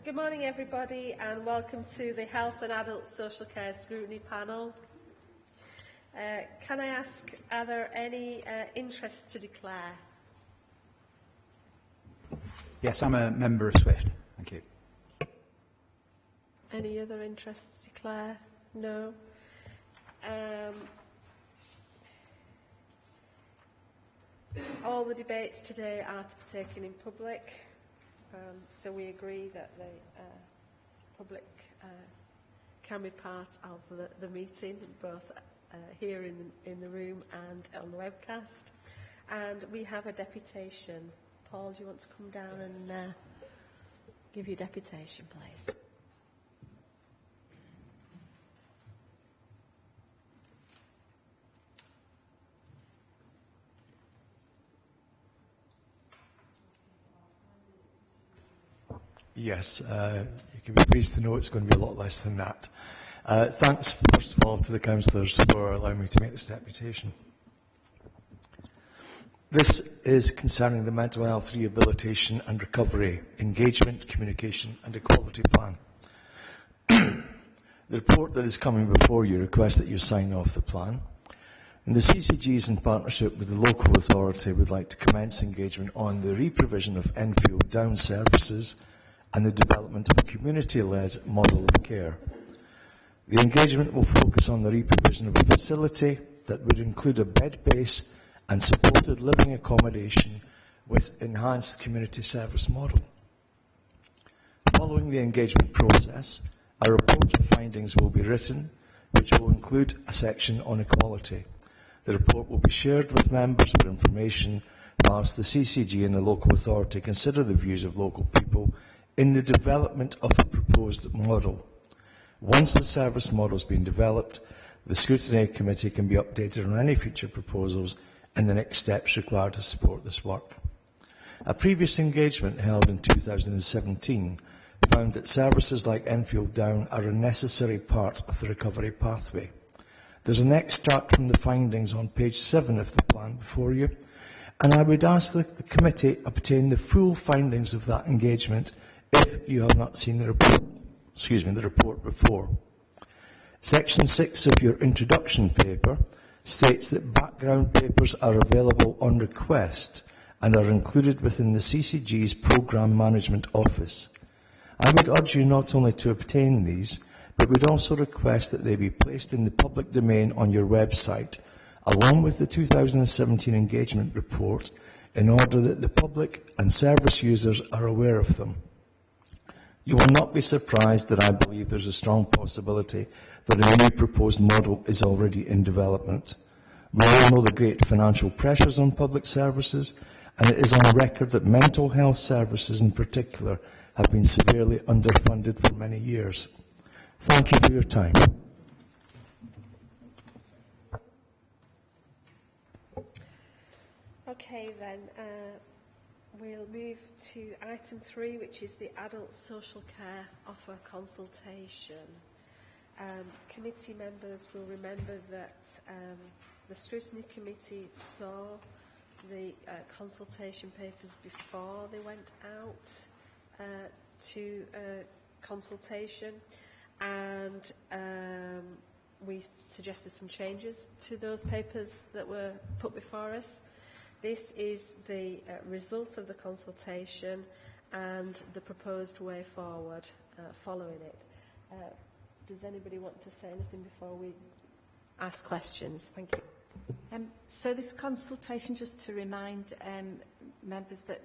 Good morning, everybody, and welcome to the Health and Adult Social Care Scrutiny panel. Can I ask, are there any interests to declare? Yes, I'm a member of SWIFT. Thank you. Any other interests to declare? No. All the debates today are to be taken in public, so we agree that the public can be part of the meeting, both here in the room and on the webcast. And we have a deputation. Paul, do you want to come down and give your deputation, please? Yes, you can be pleased to know it's going to be a lot less than that. Thanks, first of all, to the councillors for allowing me to make this deputation. This is concerning the Mental Health Rehabilitation and Recovery Engagement, Communication and Equality Plan. The report that is coming before you requests that you sign off the plan. And the CCGs, in partnership with the local authority, would like to commence engagement on the re-provision of Enfield Down services and the development of a community-led model of care. The engagement will focus on the re-provision of a facility that would include a bed base and supported living accommodation with enhanced community service model. Following the engagement process, a report of findings will be written, which will include a section on equality. The report will be shared with members for information whilst the CCG and the local authority consider the views of local people in the development of a proposed model. Once the service model has been developed, the Scrutiny Committee can be updated on any future proposals and the next steps required to support this work. A previous engagement held in 2017 found that services like Enfield Down are a necessary part of the recovery pathway. There's an extract from the findings on page 7 of the plan before you, and I would ask that the committee obtain the full findings of that engagement if you have not seen the report before. Section 6 of your introduction paper states that background papers are available on request and are included within the CCG's Programme Management Office. I would urge you not only to obtain these, but would also request that they be placed in the public domain on your website, along with the 2017 engagement report, in order that the public and service users are aware of them. You will not be surprised that I believe there's a strong possibility that a new proposed model is already in development. We all know the great financial pressures on public services, and it is on record that mental health services in particular have been severely underfunded for many years. Thank you for your time. Okay then, we'll move to item 3, which is the Adult Social Care Offer Consultation. Committee members will remember that the Scrutiny Committee saw the consultation papers before they went out to consultation, and we suggested some changes to those papers that were put before us. This is the result of the consultation and the proposed way forward following it. Does anybody want to say anything before we ask questions? Thank you. So this consultation, just to remind members that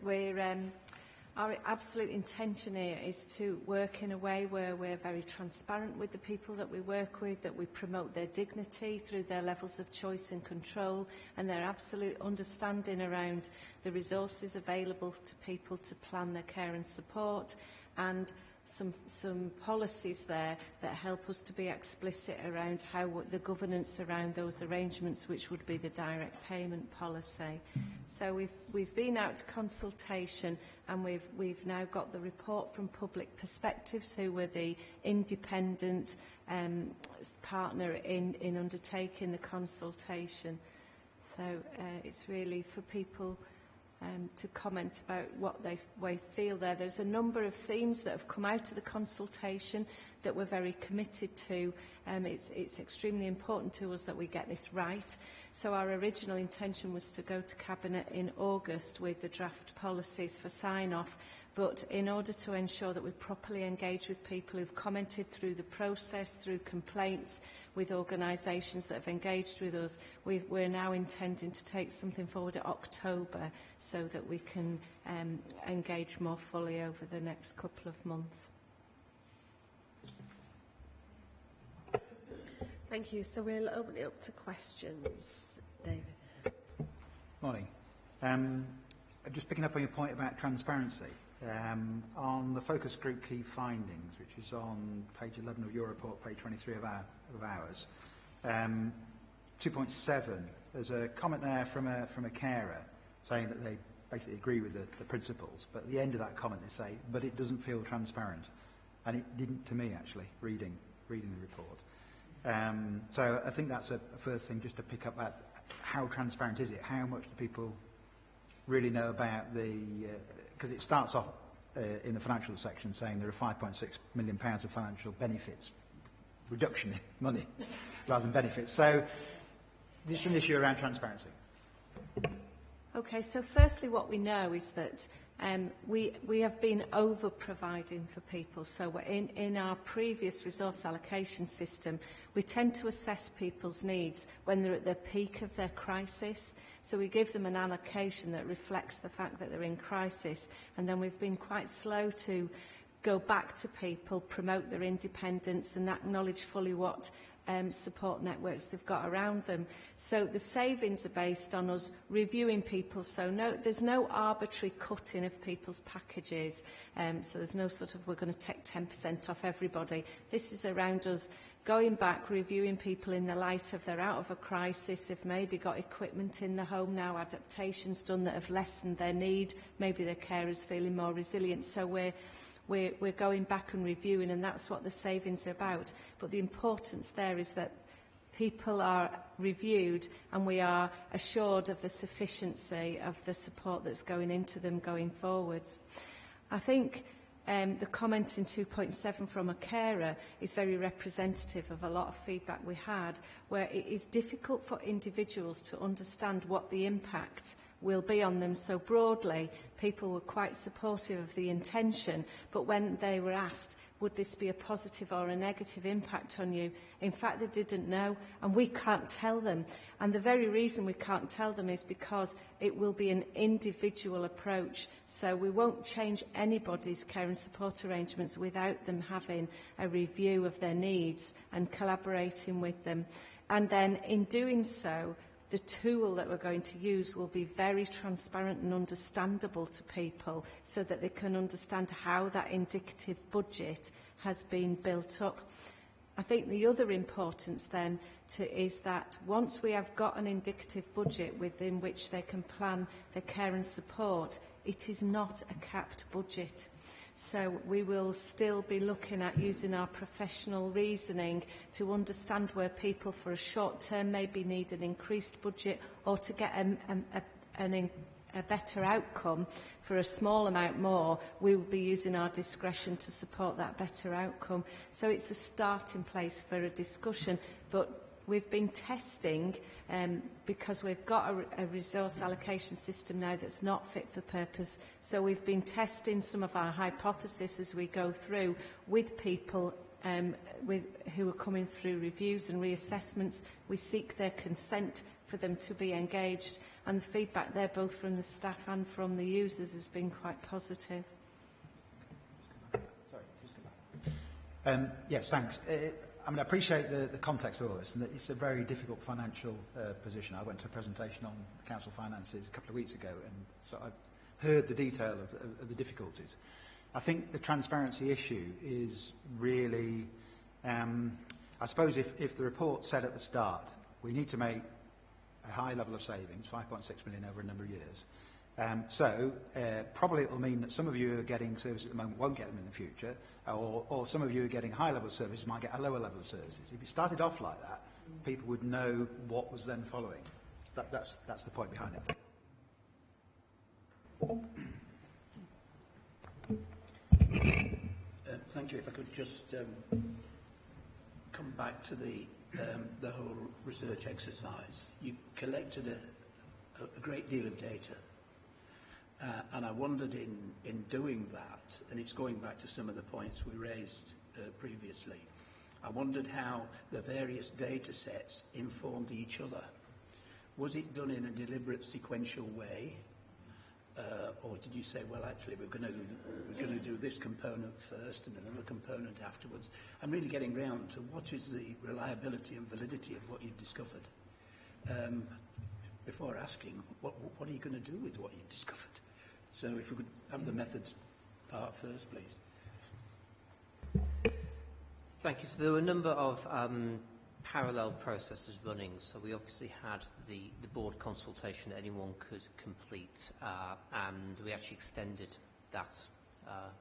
our absolute intention here is to work in a way where we're very transparent with the people that we work with, that we promote their dignity through their levels of choice and control, and their absolute understanding around the resources available to people to plan their care and support, and some policies there that help us to be explicit around how the governance around those arrangements, which would be the direct payment policy. So we've been out to consultation, and we've now got the report from Public Perspectives, who were the independent partner in undertaking the consultation. So it's really for people to comment about what they feel there. There's a number of themes that have come out of the consultation that we're very committed to. It's extremely important to us that we get this right. So our original intention was to go to Cabinet in August with the draft policies for sign-off. But in order to ensure that we properly engage with people who've commented through the process, through complaints, with organisations that have engaged with us, we're now intending to take something forward at October so that we can engage more fully over the next couple of months. Thank you. So we'll open it up to questions. David. Morning. Just picking up on your point about transparency. On the focus group key findings, which is on page 11 of your report, page 23 of ours, 2.7, there's a comment there from a carer saying that they basically agree with the principles, but at the end of that comment they say, but it doesn't feel transparent. And it didn't to me, actually, reading the report. So I think that's a first thing, just to pick up at how transparent is it? How much do people really know about the... because it starts off in the financial section saying there are £5.6 million of financial benefits, reduction in money rather than benefits. So this is an issue around transparency. Okay, so firstly what we know is that we have been over-providing for people. So in our previous resource allocation system, we tend to assess people's needs when they're at the peak of their crisis. So we give them an allocation that reflects the fact that they're in crisis, and then we've been quite slow to go back to people, promote their independence and acknowledge fully what support networks they've got around them. So the savings are based on us reviewing people. So there's no arbitrary cutting of people's packages. So there's no sort of, we're going to take 10% off everybody. This is around us going back, reviewing people in the light of they're out of a crisis. They've maybe got equipment in the home now, adaptations done that have lessened their need. Maybe their carers feeling more resilient. So we're going back and reviewing, and that's what the savings are about. But the importance there is that people are reviewed and we are assured of the sufficiency of the support that's going into them going forwards. I think the comment in 2.7 from a carer is very representative of a lot of feedback we had, where it is difficult for individuals to understand what the impact will be on them. So broadly, people were quite supportive of the intention, but when they were asked, would this be a positive or a negative impact on you? In fact, they didn't know, and we can't tell them. And the very reason we can't tell them is because it will be an individual approach. So we won't change anybody's care and support arrangements without them having a review of their needs and collaborating with them. And then in doing so, the tool that we're going to use will be very transparent and understandable to people so that they can understand how that indicative budget has been built up. I think the other importance then is that once we have got an indicative budget within which they can plan their care and support, it is not a capped budget. So we will still be looking at using our professional reasoning to understand where people for a short term maybe need an increased budget, or to get a better outcome for a small amount more. We will be using our discretion to support that better outcome. So it's a starting place for a discussion, but we've been testing because we've got a resource allocation system now that's not fit for purpose. So we've been testing some of our hypotheses as we go through with people who are coming through reviews and reassessments. We seek their consent for them to be engaged, and the feedback there, both from the staff and from the users, has been quite positive. Yes, thanks. I appreciate the context of all this, and that it's a very difficult financial position. I went to a presentation on council finances a couple of weeks ago, and so I've heard the detail of the difficulties. I think the transparency issue is really, I suppose if the report said at the start, we need to make a high level of savings, 5.6 million over a number of years. Probably it will mean that some of you who are getting services at the moment won't get them in the future, or some of you who are getting high level of services might get a lower level of services. If it started off like that, people would know what was then following. That's the point behind it. Thank you. If I could just come back to the whole research exercise. You collected a great deal of data, and I wondered in doing that, and it's going back to some of the points we raised previously, I wondered how the various data sets informed each other. Was it done in a deliberate sequential way? Or did you say, well, actually, we're going to do this component first and another component afterwards? I'm really getting round to what is the reliability and validity of what you've discovered. Before asking, what are you going to do with what you've discovered? So if we could have the methods part first, please. Thank you. So there were a number of parallel processes running. So we obviously had the board consultation that anyone could complete, and we actually extended that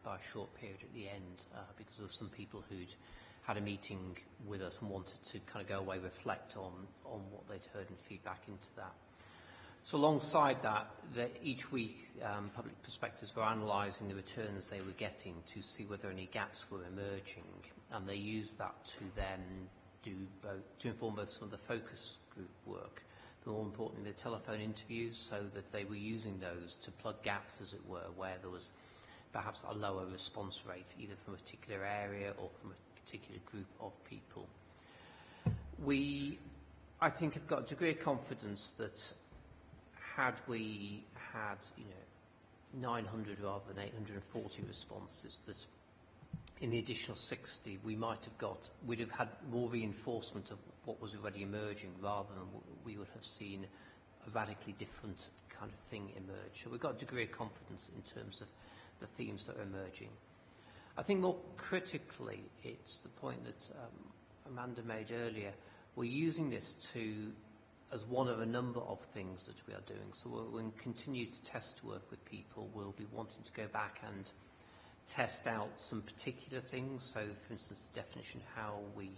by a short period at the end because there were some people who'd had a meeting with us and wanted to kind of go away, reflect on what they'd heard and feedback into that. So alongside that, each week public prospectors were analysing the returns they were getting to see whether any gaps were emerging, and they used that to then to inform both some of the focus group work, but more importantly the telephone interviews, so that they were using those to plug gaps, as it were, where there was perhaps a lower response rate, either from a particular area or from a particular group of people. I think, have got a degree of confidence that had we had 900 rather than 840 responses, that in the additional 60, we'd have had more reinforcement of what was already emerging, rather than we would have seen a radically different kind of thing emerge. So we've got a degree of confidence in terms of the themes that are emerging. I think more critically, it's the point that Amanda made earlier. We're using this as one of a number of things that we are doing. So we'll continue to test work with people. We'll be wanting to go back and test out some particular things. So, for instance, the definition of how we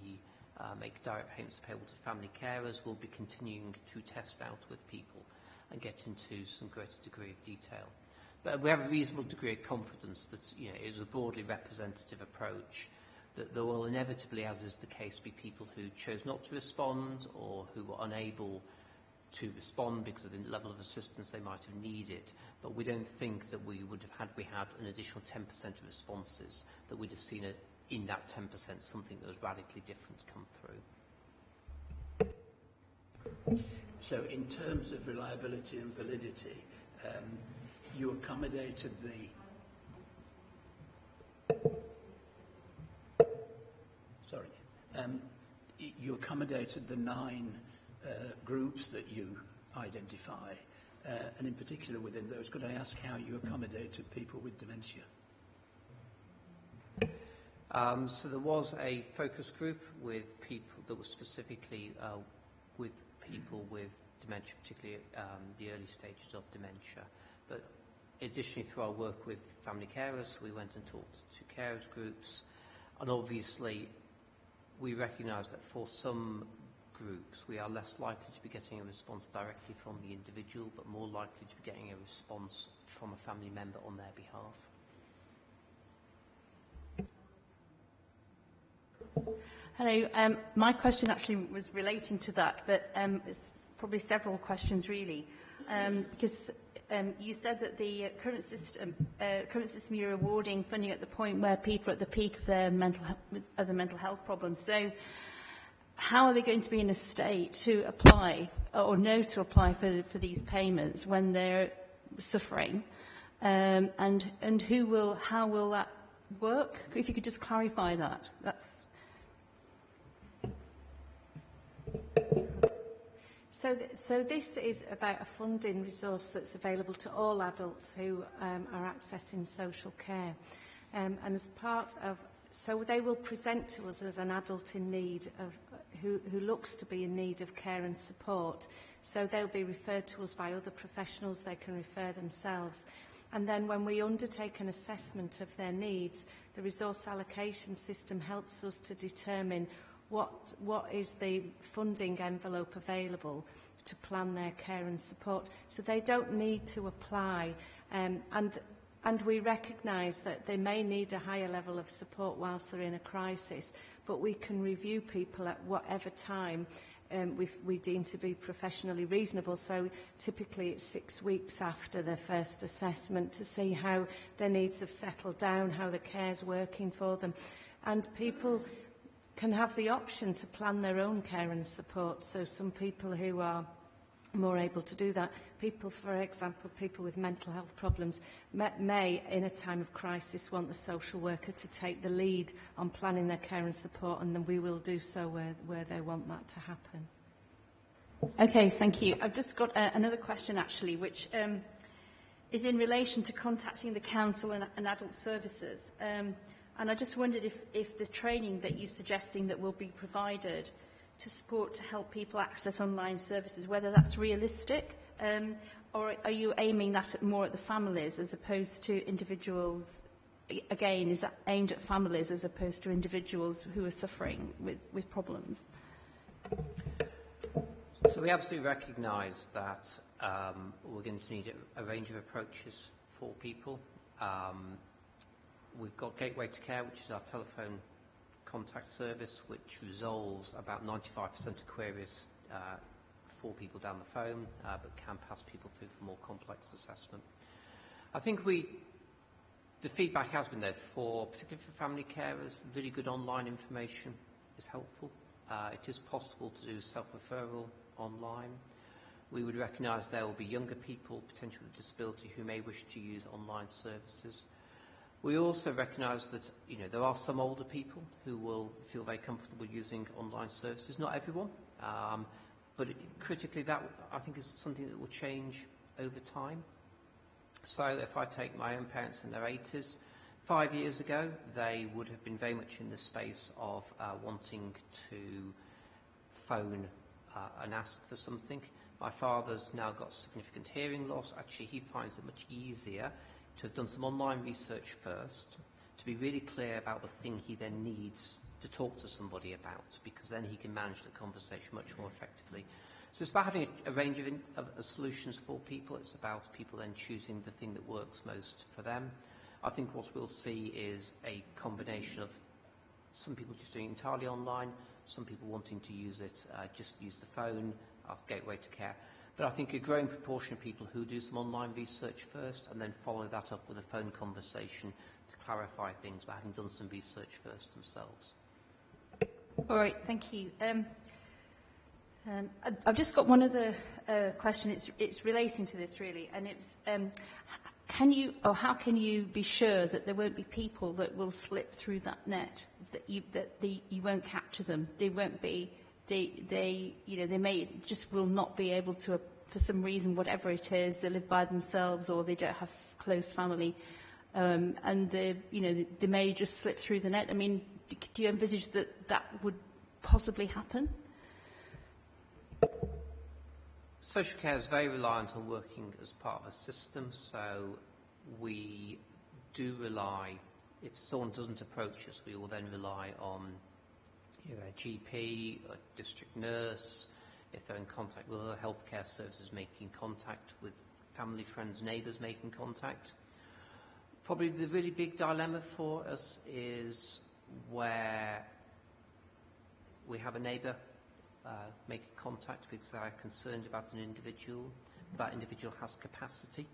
make direct payments payable to family carers, we'll be continuing to test out with people and get into some greater degree of detail. But we have a reasonable degree of confidence that it is a broadly representative approach, that there will inevitably, as is the case, be people who chose not to respond or who were unable to respond because of the level of assistance they might have needed. But we don't think that we would have had an additional 10% of responses, that we'd have seen in that 10% something that was radically different come through. So in terms of reliability and validity, you accommodated you accommodated the 9 groups that you identify, and in particular within those, could I ask how you accommodated people with dementia? So there was a focus group with people that was specifically with people with dementia, particularly the early stages of dementia. But additionally, through our work with family carers, we went and talked to carers groups, and obviously we recognise that for some groups we are less likely to be getting a response directly from the individual, but more likely to be getting a response from a family member on their behalf. Hello. My question actually was relating to that, but it's probably several questions really, because you said that the current system you're awarding funding at the point where people are at the peak of their mental health problems. So, how are they going to be in a state to apply or know to apply for these payments when they're suffering, and how will that work? If you could just clarify that. So this is about a funding resource that's available to all adults who are accessing social care, and as part of, so they will present to us as an adult in need of who looks to be in need of care and support. So they'll be referred to us by other professionals. They can refer themselves, and then when we undertake an assessment of their needs, the resource allocation system helps us to determine what is the funding envelope available, to plan their care and support. So they don't need to apply, and we recognise that they may need a higher level of support whilst they're in a crisis, but we can review people at whatever time we deem to be professionally reasonable. So typically it's 6 weeks after the first assessment to see how their needs have settled down, how the care's working for them. And people can have the option to plan their own care and support. So some people who are more able to do that, people, for example, people with mental health problems may, in a time of crisis, want the social worker to take the lead on planning their care and support, and then we will do so where they want that to happen. Okay, thank you. I've just got another question, actually, which is in relation to contacting the council and adult services. And I just wondered if the training that you're suggesting that will be provided to support to help people access online services, whether that's realistic, or are you aiming that more at the families as opposed to individuals? Again, is that aimed at families as opposed to individuals who are suffering with problems? So we absolutely recognise that we're going to need a range of approaches for people. We've got Gateway to Care, which is our telephone contact service, which resolves about 95% of queries for people down the phone, but can pass people through for more complex assessment. I think the feedback has been there particularly for family carers. Really good online information is helpful. It is possible to do self-referral online. We would recognise there will be younger people, potentially with disability, who may wish to use online services. We also recognise that there are some older people who will feel very comfortable using online services. Not everyone, but critically that I think is something that will change over time. So if I take my own parents in their 80s, 5 years ago they would have been very much in the space of wanting to phone and ask for something. My father's now got significant hearing loss. Actually, he finds it much easier to have done some online research first, to be really clear about the thing he then needs to talk to somebody about, because then he can manage the conversation much more effectively. So it's about having a range of solutions for people. It's about people then choosing the thing that works most for them. I think what we'll see is a combination of some people just doing it entirely online, some people wanting to use it, just use the phone, our Gateway to Care. But I think a growing proportion of people who do some online research first and then follow that up with a phone conversation to clarify things by having done some research first themselves. All right, thank you. I've just got one other question. It's relating to this really, and it's how can you be sure that there won't be people that will slip through that net, that you won't capture them? They won't be. They may just will not be able to, for some reason, whatever it is, they live by themselves or they don't have close family, and they may just slip through the net. I mean, do you envisage that would possibly happen? Social care is very reliant on working as part of a system, so we do rely, if someone doesn't approach us, we will then rely on their GP, a district nurse, if they're in contact with other healthcare services, making contact with family, friends, neighbours, making contact. Probably the really big dilemma for us is where we have a neighbour make contact because they're concerned about an individual. That individual has capacity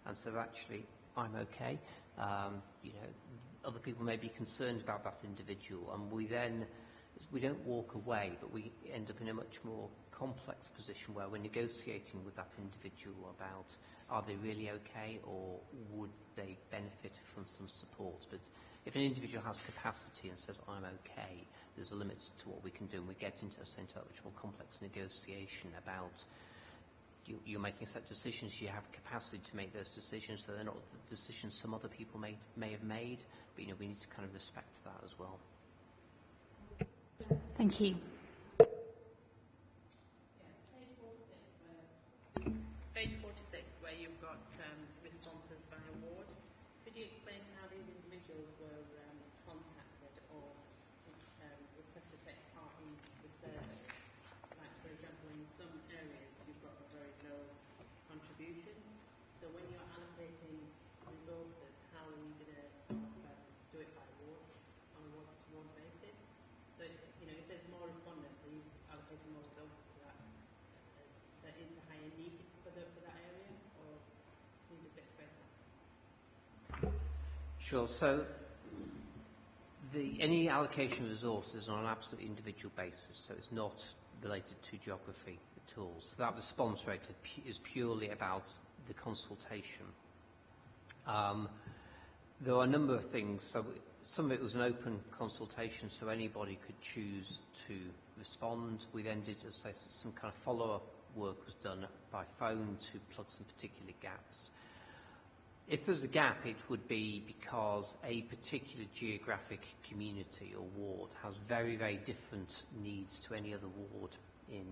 and says, actually, I'm okay. Other people may be concerned about that individual, and we don't walk away, but we end up in a much more complex position where we're negotiating with that individual about are they really okay or would they benefit from some support. But if an individual has capacity and says, I'm okay, there's a limit to what we can do, and we get into a much more complex negotiation about you're making set decisions, you have capacity to make those decisions, so they're not the decisions some other people may have made, but we need to kind of respect that as well. Thank you. Page 46, where you've got responses by award. Could you explain how these individuals were contacted or requested to take part in the survey? Like, for example, in some areas you've got So when you're allocating resources, how are you going to sort of do it by ward on a ward-to-ward basis? So you know, if there's more respondents, are you allocating more resources to that? That is a higher need for that area, or can you just explain that? Sure. So any allocation of resources on an absolutely individual basis, so it's not related to geography at all. So that response rate is purely about the consultation. There are a number of things. So some of it was an open consultation, so anybody could choose to respond. We then did, as I said, some kind of follow-up work was done by phone to plug some particular gaps. If there's a gap, it would be because a particular geographic community or ward has very, very different needs to any other ward in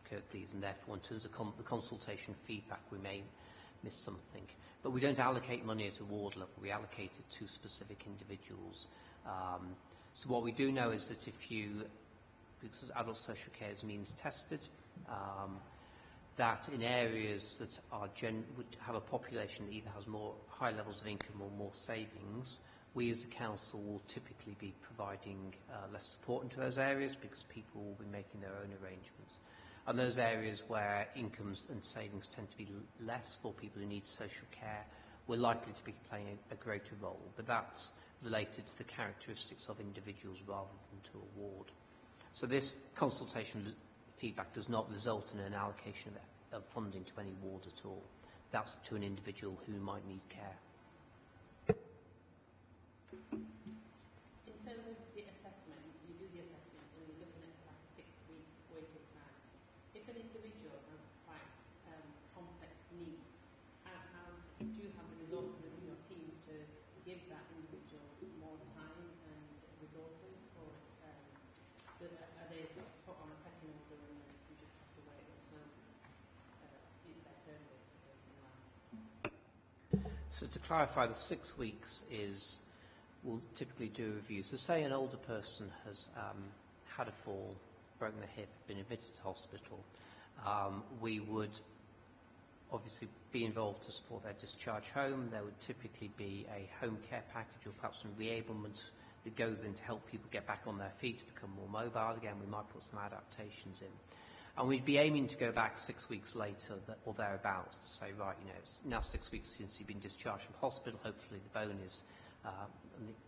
Kirklees, and therefore in terms of the consultation feedback we may miss something. But we don't allocate money at a ward level, we allocate it to specific individuals. So what we do know is that because adult social care is means tested, that in areas that would have a population that either has more high levels of income or more savings, we as a council will typically be providing less support into those areas because people will be making their own arrangements. And those areas where incomes and savings tend to be less for people who need social care, we're likely to be playing a greater role. But that's related to the characteristics of individuals rather than to a ward. So this consultation feedback does not result in an allocation of funding to any ward at all. That's to an individual who might need care. In terms of the assessment, you do the assessment and you're looking at like a 6-week waiting time. If an individual has quite complex needs, how do you have the resources within your teams to give that individual more time and resources, or are they sort of put on a pecking order and you just have to wait until it's their turn basically in line? So to clarify, the 6 weeks we'll typically do a review. So say an older person has had a fall, broken their hip, been admitted to hospital, we would obviously be involved to support their discharge home. There would typically be a home care package or perhaps some reablement that goes in to help people get back on their feet, to become more mobile again. We might put some adaptations in. And we'd be aiming to go back 6 weeks later or thereabouts to say, right, you know, it's now 6 weeks since you've been discharged from hospital. Hopefully the bone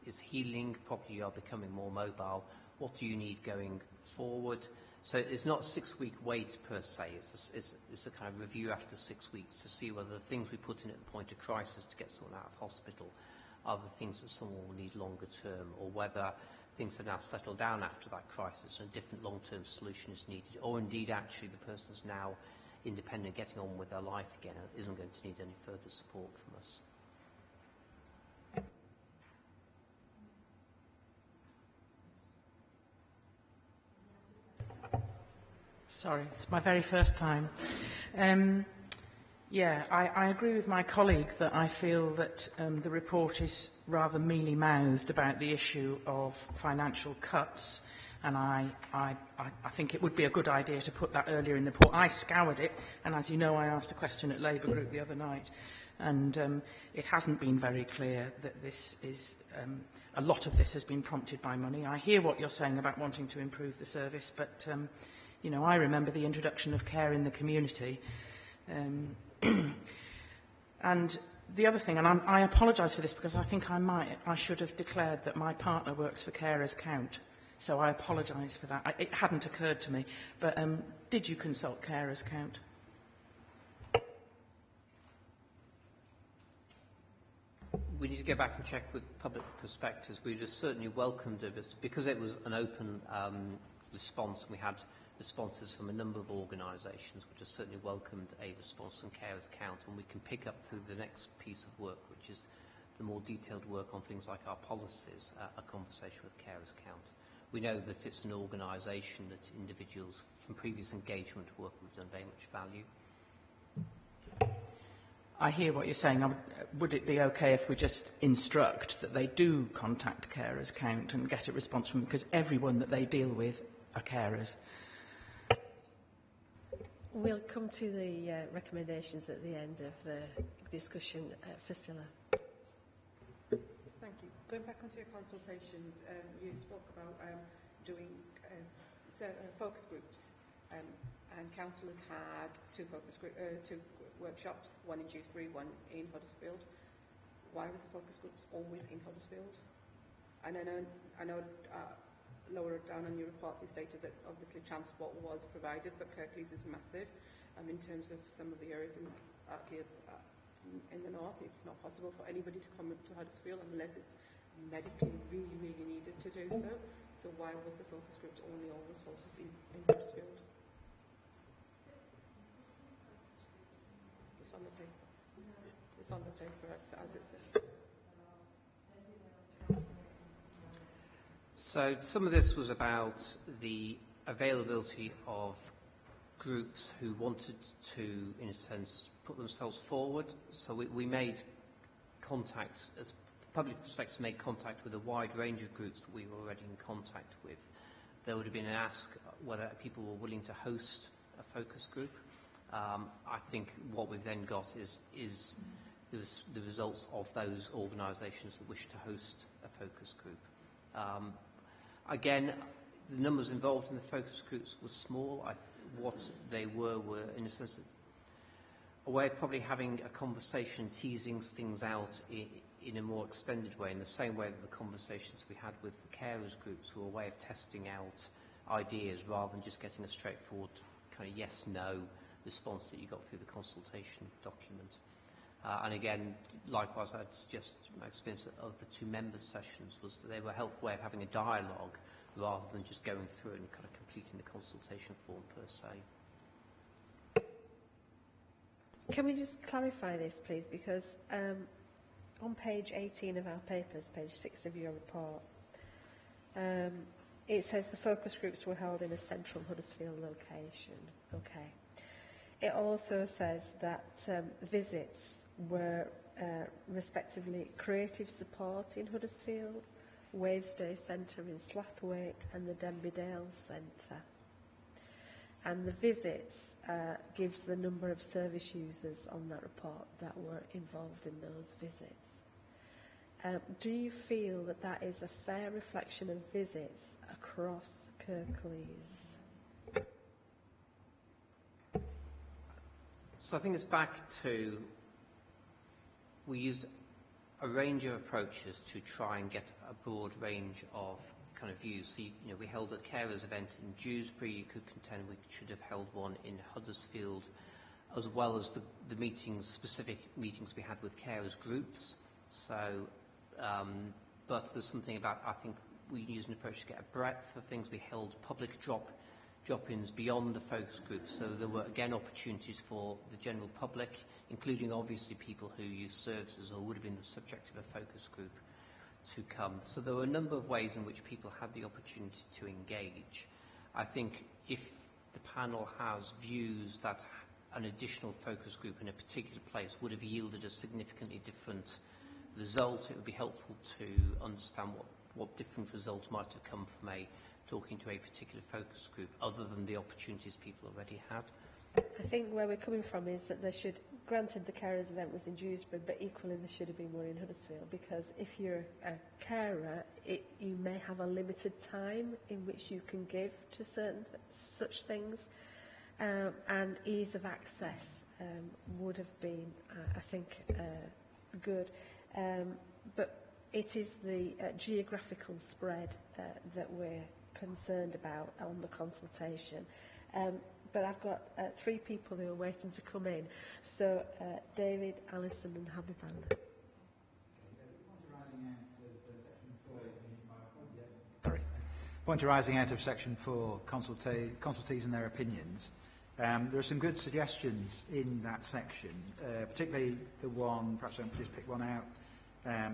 is healing properly, you are becoming more mobile. What do you need going forward? So it's not a 6-week wait per se, it's a kind of review after 6 weeks to see whether the things we put in at the point of crisis to get someone out of hospital are the things that someone will need longer term, or whether things have now settled down after that crisis and a different long-term solution is needed, or indeed actually the person's now independent, getting on with their life again, and isn't going to need any further support from us. Sorry, it's my very first time. I agree with my colleague that I feel that the report is rather mealy-mouthed about the issue of financial cuts, and I think it would be a good idea to put that earlier in the report. I scoured it, and as you know, I asked a question at Labour Group the other night, and it hasn't been very clear that this is a lot of this has been prompted by money. I hear what you're saying about wanting to improve the service, but you know, I remember the introduction of care in the community. And the other thing, and I apologise for this because I think I should have declared that my partner works for Carers Count, so I apologise for that. It hadn't occurred to me, but did you consult Carers Count? We need to go back and check with public perspectives. We just certainly welcomed it because it was an open response, and we had responses from a number of organisations. We just certainly welcomed a response from Carers Count, and we can pick up through the next piece of work, which is the more detailed work on things like our policies, a conversation with Carers Count. We know that it's an organisation that individuals from previous engagement work we've done very much value. I hear what you're saying. Would it be okay if we just instruct that they do contact Carers Count and get a response from them, because everyone that they deal with are carers? We'll come to the recommendations at the end of the discussion. Fistula. Thank you. Going back onto your consultations, you spoke about doing focus groups, and council has had two workshops, one in Dewsbury, one in Huddersfield. Why was the focus groups always in Huddersfield? And I know lower down on your report you stated that obviously transport was provided, but Kirklees is massive. In terms of some of the areas in the north, it's not possible for anybody to come to Huddersfield unless it's medically really, really needed to do so. So why was the focus groups only always focused in Huddersfield? It's on the paper. It's on the paper as it says. So some of this was about the availability of groups who wanted to, in a sense, put themselves forward. So we made contact, as public perspective, made contact with a wide range of groups that we were already in contact with. There would have been an ask whether people were willing to host a focus group. I think what we've then got is the results of those organisations that wish to host a focus group. Again, the numbers involved in the focus groups were small. What they were, in a sense, a way of probably having a conversation, teasing things out in a more extended way, in the same way that the conversations we had with the carers groups were a way of testing out ideas rather than just getting a straightforward kind of yes-no response that you got through the consultation document. And again, likewise, I'd suggest my experience of the two members' sessions was that they were a helpful way of having a dialogue rather than just going through and kind of completing the consultation form per se. Can we just clarify this, please? Because on page 18 of our papers, page 6 of your report, it says the focus groups were held in a central Huddersfield location. Okay. It also says that visits were respectively Creative Support in Huddersfield, Wavesday Centre in Slathwaite and the Denby Dales Centre. And the visits gives the number of service users on that report that were involved in those visits. Do you feel that that is a fair reflection of visits across Kirklees? So I think it's back to, we used a range of approaches to try and get a broad range of kind of views. So, we held a carers event in Dewsbury. You could contend we should have held one in Huddersfield, as well as the specific meetings we had with carers groups. So, but there's something about, I think we used an approach to get a breadth of things. We held public drop-ins beyond the focus groups, so there were again opportunities for the general public, including obviously people who use services or would have been the subject of a focus group, to come. So there were a number of ways in which people had the opportunity to engage. I think if the panel has views that an additional focus group in a particular place would have yielded a significantly different result, it would be helpful to understand what different results might have come from talking to a particular focus group, other than the opportunities people already had. I think where we're coming from is that there should, granted the carers event was in Dewsbury, but equally there should have been one in Huddersfield, because if you're a carer, you may have a limited time in which you can give to certain such things, and ease of access would have been, I think, good. But it is the geographical spread that we're concerned about on the consultation. But I've got three people who are waiting to come in. So, David, Alison and Habiban. Point arising out of Section 4, consultees and their opinions. There are some good suggestions in that section, particularly the one, perhaps I can just pick one out,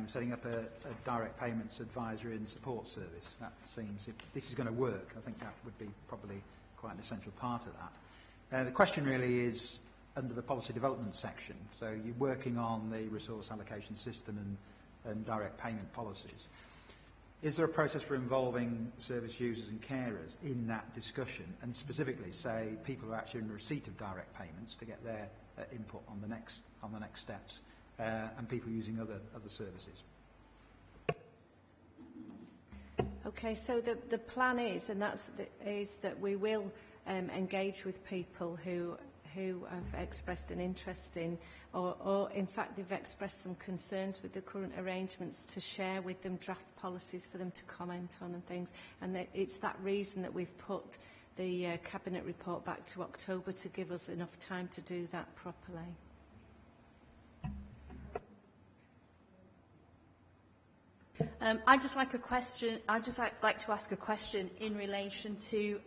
setting up a direct payments advisory and support service. That seems, if this is going to work, I think that would be probably quite an essential part of that. The question really is under the policy development section. So you're working on the resource allocation system and direct payment policies. Is there a process for involving service users and carers in that discussion, and specifically, say, people who are actually in receipt of direct payments to get their input on the next steps, and people using other services? Okay, so the plan is, and is that we will engage with people who have expressed an interest in, or in fact they've expressed some concerns with the current arrangements, to share with them draft policies for them to comment on and things. And it's that reason that we've put the Cabinet report back to October, to give us enough time to do that properly. I'd just like to ask a question in relation to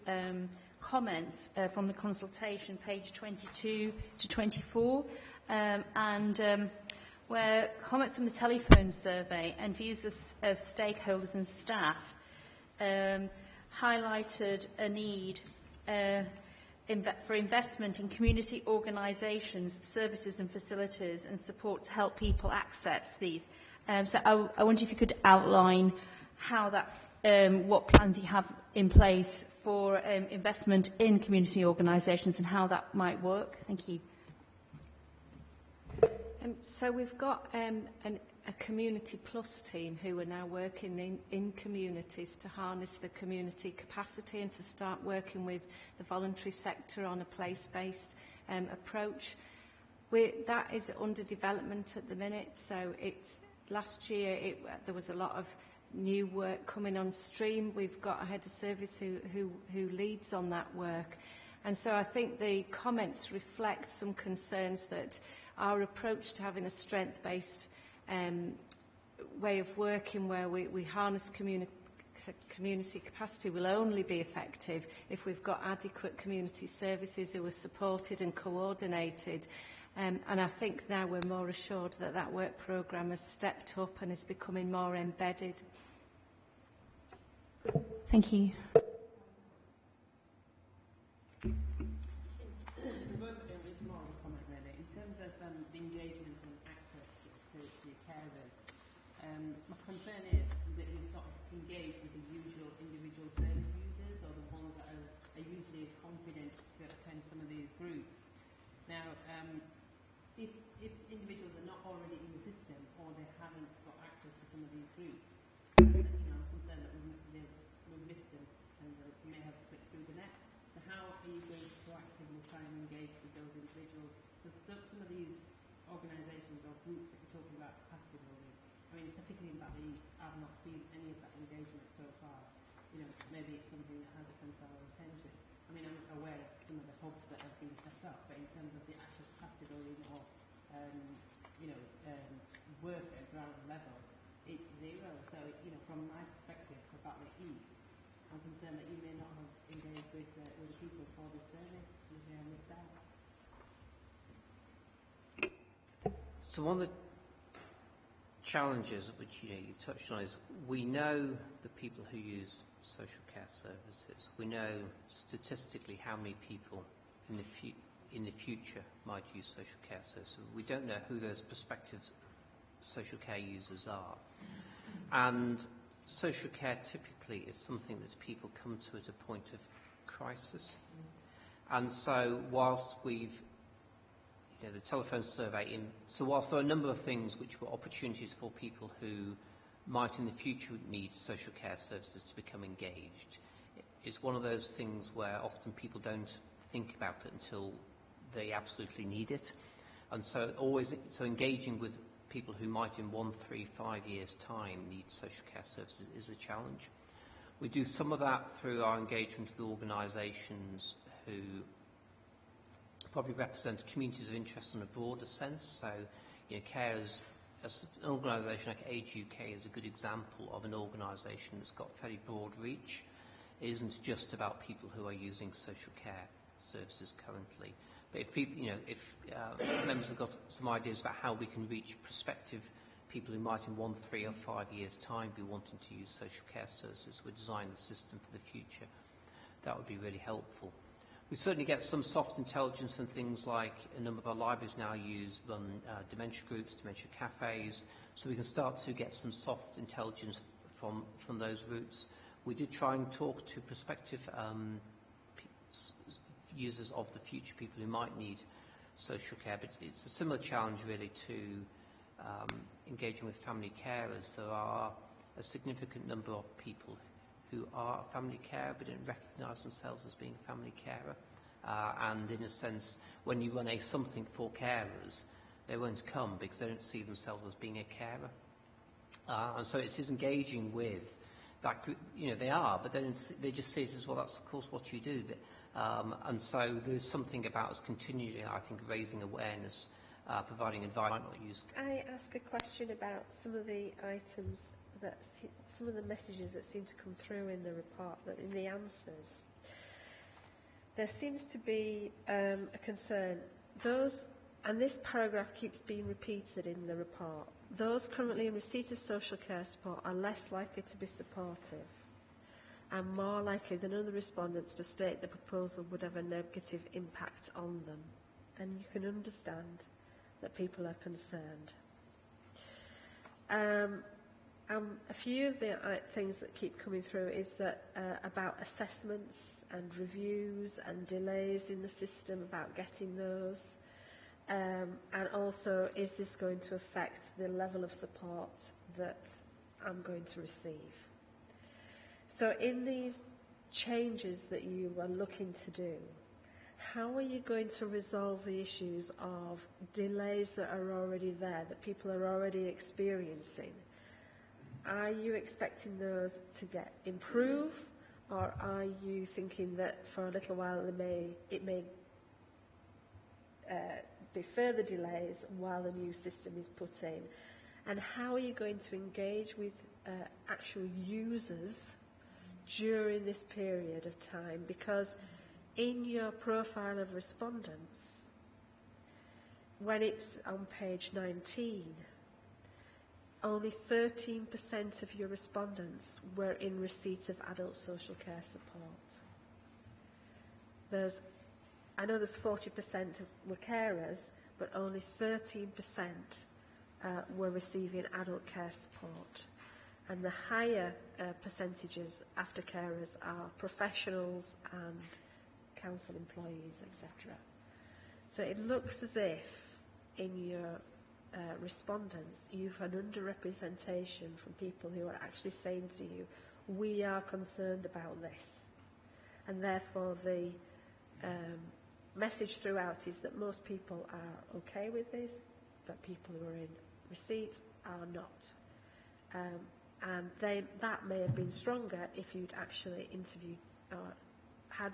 comments from the consultation, page 22 to 24, where comments from the telephone survey and views of stakeholders and staff highlighted a need for investment in community organisations, services and facilities and support to help people access these. So I wonder if you could outline how that's, what plans you have in place for investment in community organisations and how that might work. Thank you. So we've got a Community Plus team who are now working in communities to harness the community capacity and to start working with the voluntary sector on a place-based approach. That is under development at the minute, so last year there was a lot of new work coming on stream. We've got a head of service who leads on that work. And so I think the comments reflect some concerns that our approach to having a strength-based way of working, where we harness community capacity, will only be effective if we've got adequate community services who are supported and coordinated. And I think now we're more assured that that work programme has stepped up and is becoming more embedded. Thank you. It's more of a comment really. In terms of the engagement and access to carers, my concern is that you sort of engage with the usual individual service users, or the ones that are usually confident to attend some of these groups. Now, if individuals are not already in the system, or they haven't got access to some of these groups, I'm concerned that we've missed them and they may have slipped through the net. So how are you going to proactively try and engage with those individuals? Because some of these organisations or groups that you're talking about capacity building, I mean, particularly in Valley East, I've not seen any of that engagement so far. Maybe it's something that hasn't come to our attention. I mean, I'm aware of some of the hubs that have been set up, but in terms of the actual capacity building or work at ground level, it's zero. So, from my perspective for Valley East, I'm concerned that you may not have engaged with the people for this service. You may have missed out. So one of the challenges which you touched on is, we know the people who use social care services. We know statistically how many people in the future might use social care services. We don't know who those prospective social care users are. And social care typically is something that people come to at a point of crisis. And so whilst we've, the telephone survey so whilst there are a number of things which were opportunities for people who might in the future need social care services to become engaged, it's one of those things where often people don't think about it until they absolutely need it. And so engaging with people who might in 1, 3, 5 years' time need social care services is a challenge. We do some of that through our engagement with organisations who probably represent communities of interest in a broader sense. So, carers, an organisation like Age UK is a good example of an organisation that's got very broad reach. It isn't just about people who are using social care services currently. But if people, if members have got some ideas about how we can reach prospective people who might in 1, 3 or 5 years' time be wanting to use social care services, we design the system for the future, that would be really helpful. We certainly get some soft intelligence, and things like a number of our libraries now run dementia groups, dementia cafes, so we can start to get some soft intelligence from those routes. We did try and talk to prospective users of the future, people who might need social care, but it's a similar challenge really to engaging with family carers. There are a significant number of people who are a family carer but don't recognise themselves as being a family carer. And in a sense, when you run a something for carers, they won't come because they don't see themselves as being a carer. And so it is engaging with that group. You know, they are, but they just see it as, well, that's of course what you do. And so there's something about us continually, I think, raising awareness, providing advice. Might not use. I ask a question about some of the items some of the messages that seem to come through in the report, in the answers. There seems to be a concern. And this paragraph keeps being repeated in the report. Those currently in receipt of social care support are less likely to be supportive and more likely than other respondents to state the proposal would have a negative impact on them. And you can understand that people are concerned. A few of the things that keep coming through is that about assessments and reviews and delays in the system, about getting those. And also, is this going to affect the level of support that I'm going to receive? So in these changes that you are looking to do, how are you going to resolve the issues of delays that are already there, that people are already experiencing? Are you expecting those to improve, or are you thinking that for a little while it may be further delays while the new system is put in? And how are you going to engage with actual users during this period of time? Because in your profile of respondents, when it's on page 19, only 13% of your respondents were in receipt of adult social care support. I know there's 40% were carers, but only 13% were receiving adult care support. And the higher percentages after carers are professionals and council employees, etc. So it looks as if in your respondents you've an underrepresentation from people who are actually saying to you, we are concerned about this. And therefore the message throughout is that most people are okay with this, but people who are in receipt are not. And that may have been stronger if you'd actually interviewed or had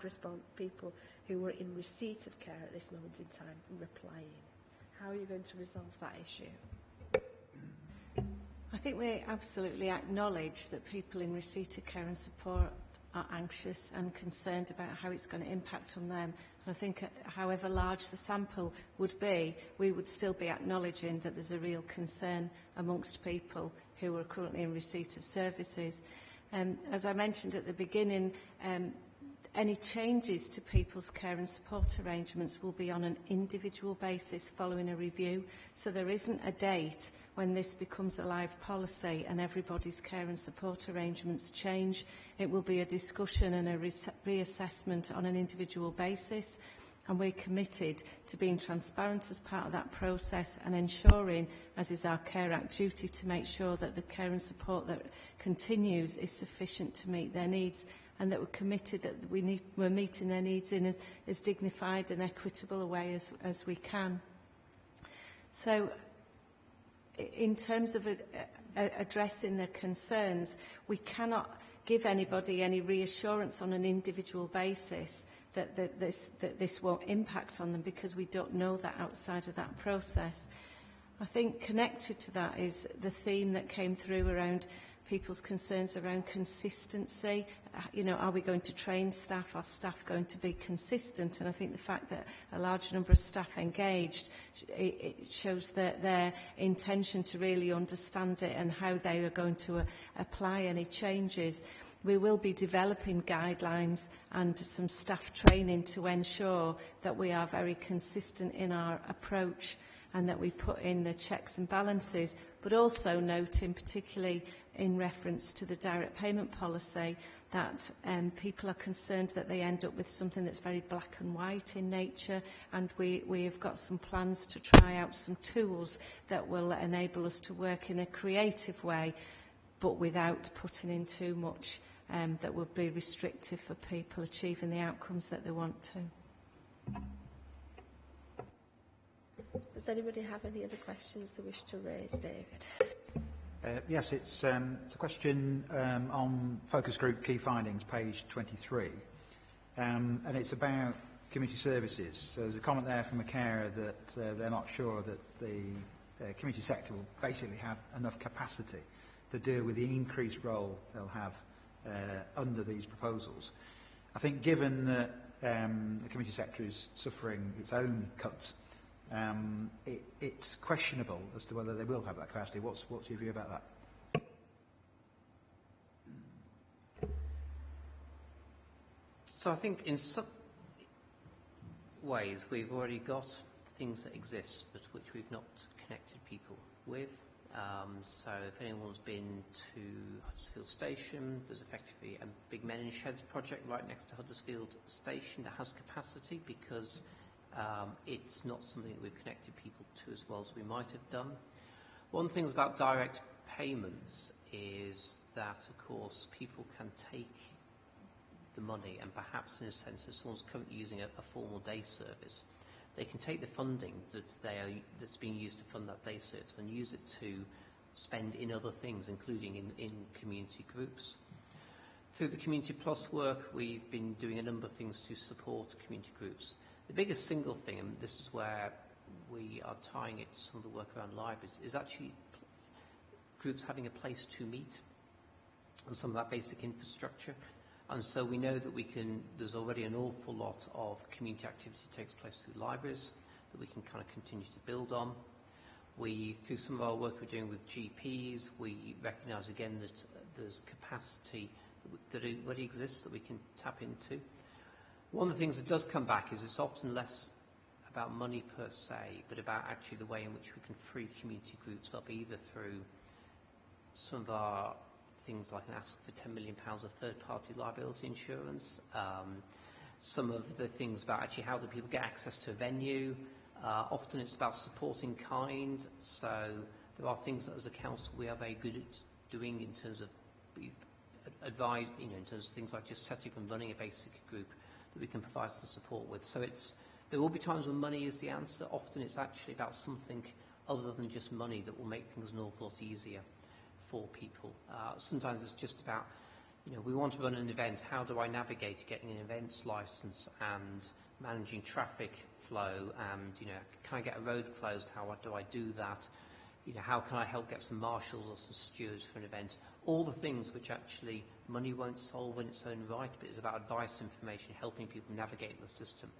people who were in receipt of care at this moment in time replying. How are you going to resolve that issue? I think we absolutely acknowledge that people in receipt of care and support are anxious and concerned about how it's going to impact on them. And I think however large the sample would be, we would still be acknowledging that there's a real concern amongst people who are currently in receipt of services. As I mentioned at the beginning, any changes to people's care and support arrangements will be on an individual basis following a review. So there isn't a date when this becomes a live policy and everybody's care and support arrangements change. It will be a discussion and a reassessment on an individual basis. And we're committed to being transparent as part of that process and ensuring, as is our Care Act duty, to make sure that the care and support that continues is sufficient to meet their needs, and that we're committed that we're meeting their needs in as dignified and equitable a way as we can. So in terms of addressing their concerns, we cannot give anybody any reassurance on an individual basis that this won't impact on them, because we don't know that outside of that process. I think connected to that is the theme that came through around people's concerns around consistency. Are we going to train staff? Are staff going to be consistent? And I think the fact that a large number of staff engaged, it shows that their intention to really understand it and how they are going to apply any changes. We will be developing guidelines and some staff training to ensure that we are very consistent in our approach. and that we put in the checks and balances, but also noting, particularly in reference to the direct payment policy, that people are concerned that they end up with something that's very black and white in nature, and we have got some plans to try out some tools that will enable us to work in a creative way, but without putting in too much that will be restrictive for people achieving the outcomes that they want to. Does anybody have any other questions they wish to raise, David? Yes, it's a question on focus group key findings, page 23, and it's about community services. So there's a comment there from a carer that they're not sure that the community sector will basically have enough capacity to deal with the increased role they'll have under these proposals. I think given that the community sector is suffering its own cuts, it's questionable as to whether they will have that capacity. What's your view about that? So I think in some ways we've already got things that exist but which we've not connected people with. So if anyone's been to Huddersfield Station, there's effectively a big Men in Sheds project right next to Huddersfield Station that has capacity because it's not something that we've connected people to as well as we might have done. One thing about direct payments is that, of course, people can take the money and perhaps, in a sense, if someone's currently using a formal day service, they can take the funding that's being used to fund that day service and use it to spend in other things, including in community groups. Through the Community Plus work, we've been doing a number of things to support community groups. The biggest single thing, and this is where we are tying it to some of the work around libraries, is actually groups having a place to meet and some of that basic infrastructure. And so we know that there's already an awful lot of community activity that takes place through libraries that we can kind of continue to build on. Through some of our work we're doing with GPs, we recognise again that there's capacity that already exists that we can tap into. One of the things that does come back is it's often less about money per se, but about actually the way in which we can free community groups up, either through some of our things like an ask for £10 million of third-party liability insurance, some of the things about actually how do people get access to a venue. Often it's about supporting kind, so there are things that as a council we are very good at doing in terms of advise, in terms of things like just setting up and running a basic group that we can provide some support with. So there will be times when money is the answer. Often it's actually about something other than just money that will make things an awful lot easier for people. Sometimes it's just about, we want to run an event. How do I navigate getting an events license and managing traffic flow? And, can I get a road closed? How do I do that? How can I help get some marshals or some stewards for an event? All the things which actually money won't solve in its own right, but it's about advice, information, helping people navigate the system.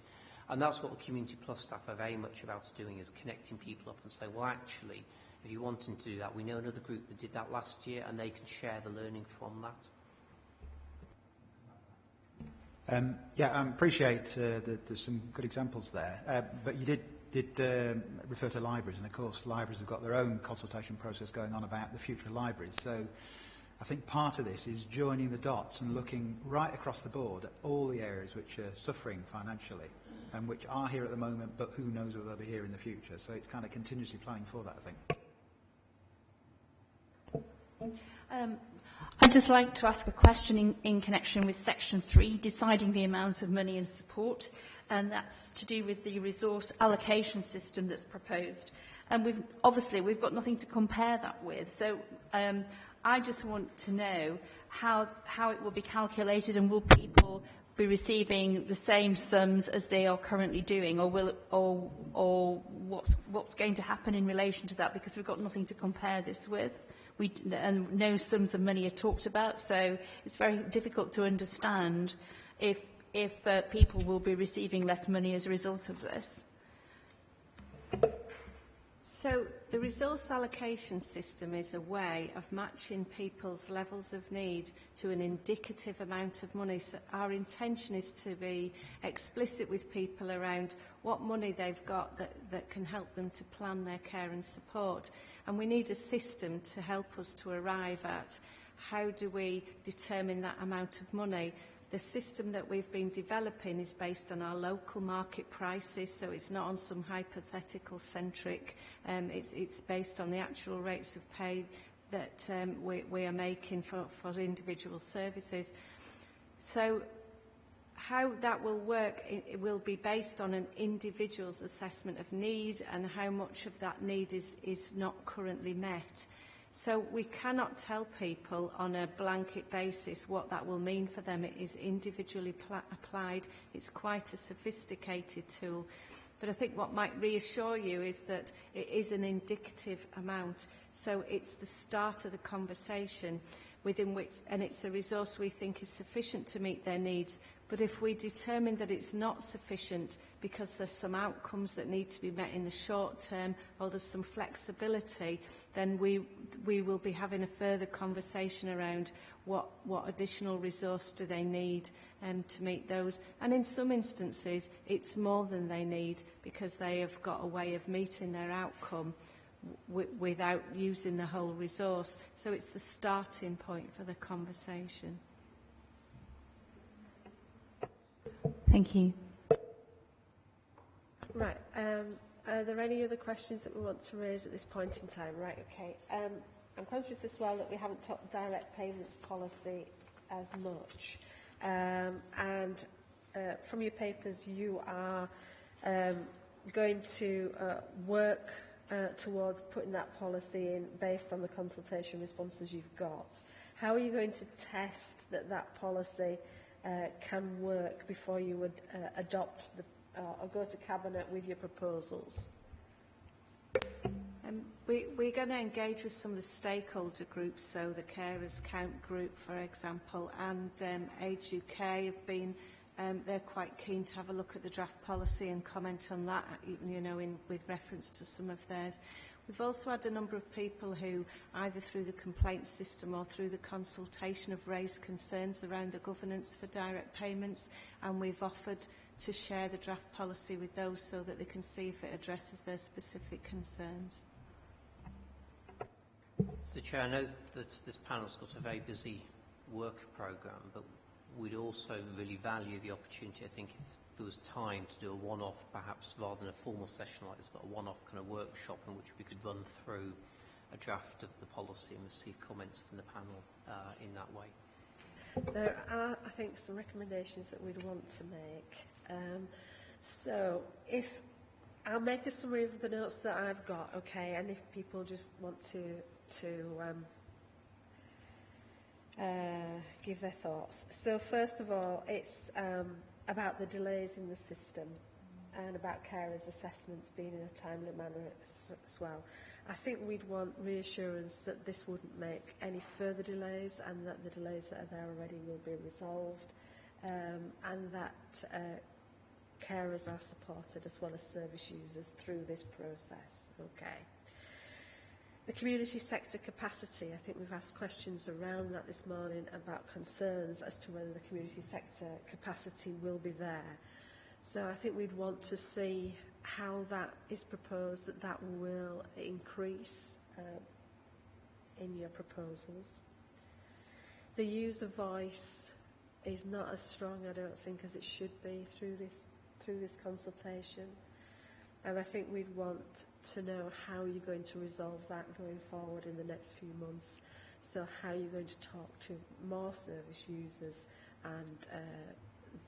And that's what the Community Plus staff are very much about doing, is connecting people up and say, well, actually, if you're wanting to do that, we know another group that did that last year, and they can share the learning from that. I appreciate that there's some good examples there, but you did refer to libraries, and of course libraries have got their own consultation process going on about the future of libraries. So I think part of this is joining the dots and looking right across the board at all the areas which are suffering financially and which are here at the moment, but who knows whether they'll be here in the future. So it's kind of continuously planning for that, I think. I'd just like to ask a question in connection with Section 3, deciding the amount of money and support, and that's to do with the resource allocation system that's proposed. And we've got nothing to compare that with. So I just want to know how it will be calculated, and will people be receiving the same sums as they are currently doing, or what's going to happen in relation to that, because we've got nothing to compare this with. And no sums of money are talked about, so it's very difficult to understand if people will be receiving less money as a result of this. So the resource allocation system is a way of matching people's levels of need to an indicative amount of money. So our intention is to be explicit with people around what money they've got that can help them to plan their care and support. And we need a system to help us to arrive at how do we determine that amount of money. The system that we've been developing is based on our local market prices, so it's not on some hypothetical centric. It's based on the actual rates of pay that we are making for individual services. So how that will work, it will be based on an individual's assessment of need and how much of that need is not currently met. So we cannot tell people on a blanket basis what that will mean for them. It is individually applied. It's quite a sophisticated tool. But I think what might reassure you is that it is an indicative amount. So it's the start of the conversation within which, and it's a resource we think is sufficient to meet their needs. But if we determine that it's not sufficient because there's some outcomes that need to be met in the short term or there's some flexibility, then we will be having a further conversation around what additional resource do they need to meet those. And in some instances, it's more than they need because they have got a way of meeting their outcome without using the whole resource. So it's the starting point for the conversation. Thank you. Right. Are there any other questions that we want to raise at this point in time? Right, okay. I'm conscious as well that we haven't talked direct payments policy as much. From your papers, you are going to work towards putting that policy in based on the consultation responses you've got. How are you going to test that policy can work before you would adopt or go to Cabinet with your proposals? We're going to engage with some of the stakeholder groups, so the Carers Count group, for example, and Age UK have been, they're quite keen to have a look at the draft policy and comment on that, you know, with reference to some of theirs. We've also had a number of people who, either through the complaints system or through the consultation, have raised concerns around the governance for direct payments, and we've offered to share the draft policy with those so that they can see if it addresses their specific concerns. So, Chair, I know that this panel's got a very busy work programme, but we'd also really value the opportunity, I think, if there was time to do a one-off, perhaps rather than a formal session like this, but a one-off kind of workshop in which we could run through a draft of the policy and receive comments from the panel in that way. There are, I think, some recommendations that we'd want to make. So if I'll make a summary of the notes that I've got, okay, and if people just want to give their thoughts. So first of all, it's about the delays in the system and about carers' assessments being in a timely manner as well. I think we'd want reassurance that this wouldn't make any further delays and that the delays that are there already will be resolved, and that carers are supported as well as service users through this process. Okay. The community sector capacity, I think we've asked questions around that this morning about concerns as to whether the community sector capacity will be there. So I think we'd want to see how that is proposed, that will increase in your proposals. The user voice is not as strong, I don't think, as it should be through this consultation. And I think we'd want to know how you're going to resolve that going forward in the next few months. So how you're going to talk to more service users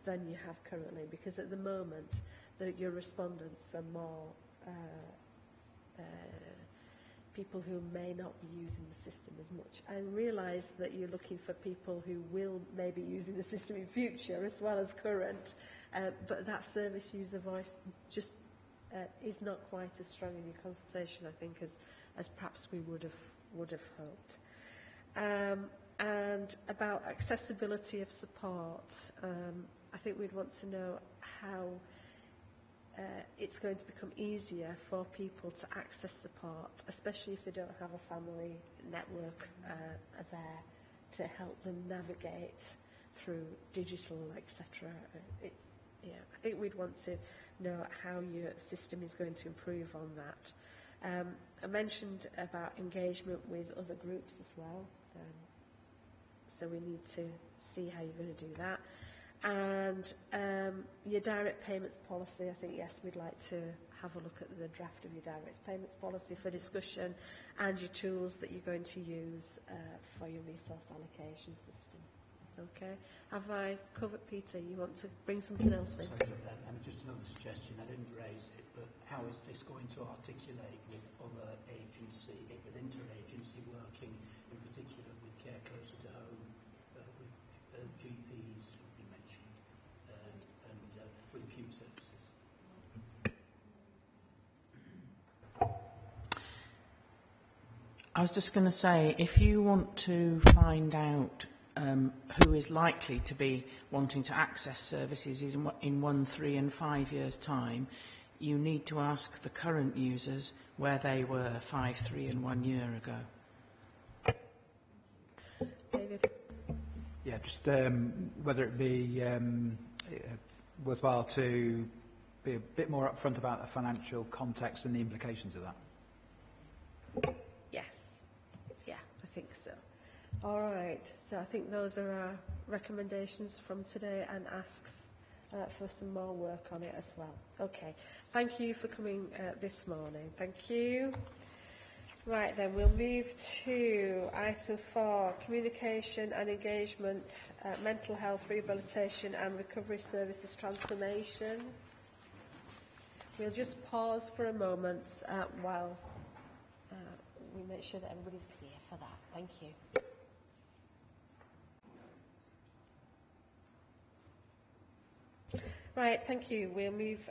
than you have currently. Because at the moment, your respondents are more people who may not be using the system as much. I realise that you're looking for people who will maybe be using the system in future as well as current. But that service user voice just is not quite as strong in your consultation, I think, as perhaps we would have hoped. And about accessibility of support, I think we'd want to know how it's going to become easier for people to access support, especially if they don't have a family network there to help them navigate through digital, etc. Yeah, I think we'd want to know how your system is going to improve on that. I mentioned about engagement with other groups as well, so we need to see how you're going to do that. And your direct payments policy, I think, yes, we'd like to have a look at the draft of your direct payments policy for discussion, and your tools that you're going to use for your resource allocation system. Okay. Have I covered, Peter? You want to bring something else in? Sorry, just another suggestion. I didn't raise it, but how is this going to articulate with other agency, with interagency working, in particular with care closer to home, with GPs, you mentioned, and with acute services? I was just going to say, if you want to find out who is likely to be wanting to access services in 1, 3 and 5 years' time, you need to ask the current users where they were 5, 3 and 1 year ago. David? Yeah, just whether it be worthwhile to be a bit more upfront about the financial context and the implications of that. Yes. Yeah, I think so. All right, so I think those are our recommendations from today, and asks for some more work on it as well. Okay, thank you for coming this morning. Thank you. Right then, we'll move to item 4, communication and engagement, mental health rehabilitation and recovery services transformation. We'll just pause for a moment while we make sure that everybody's here for that. Thank you. Right, thank you. We'll move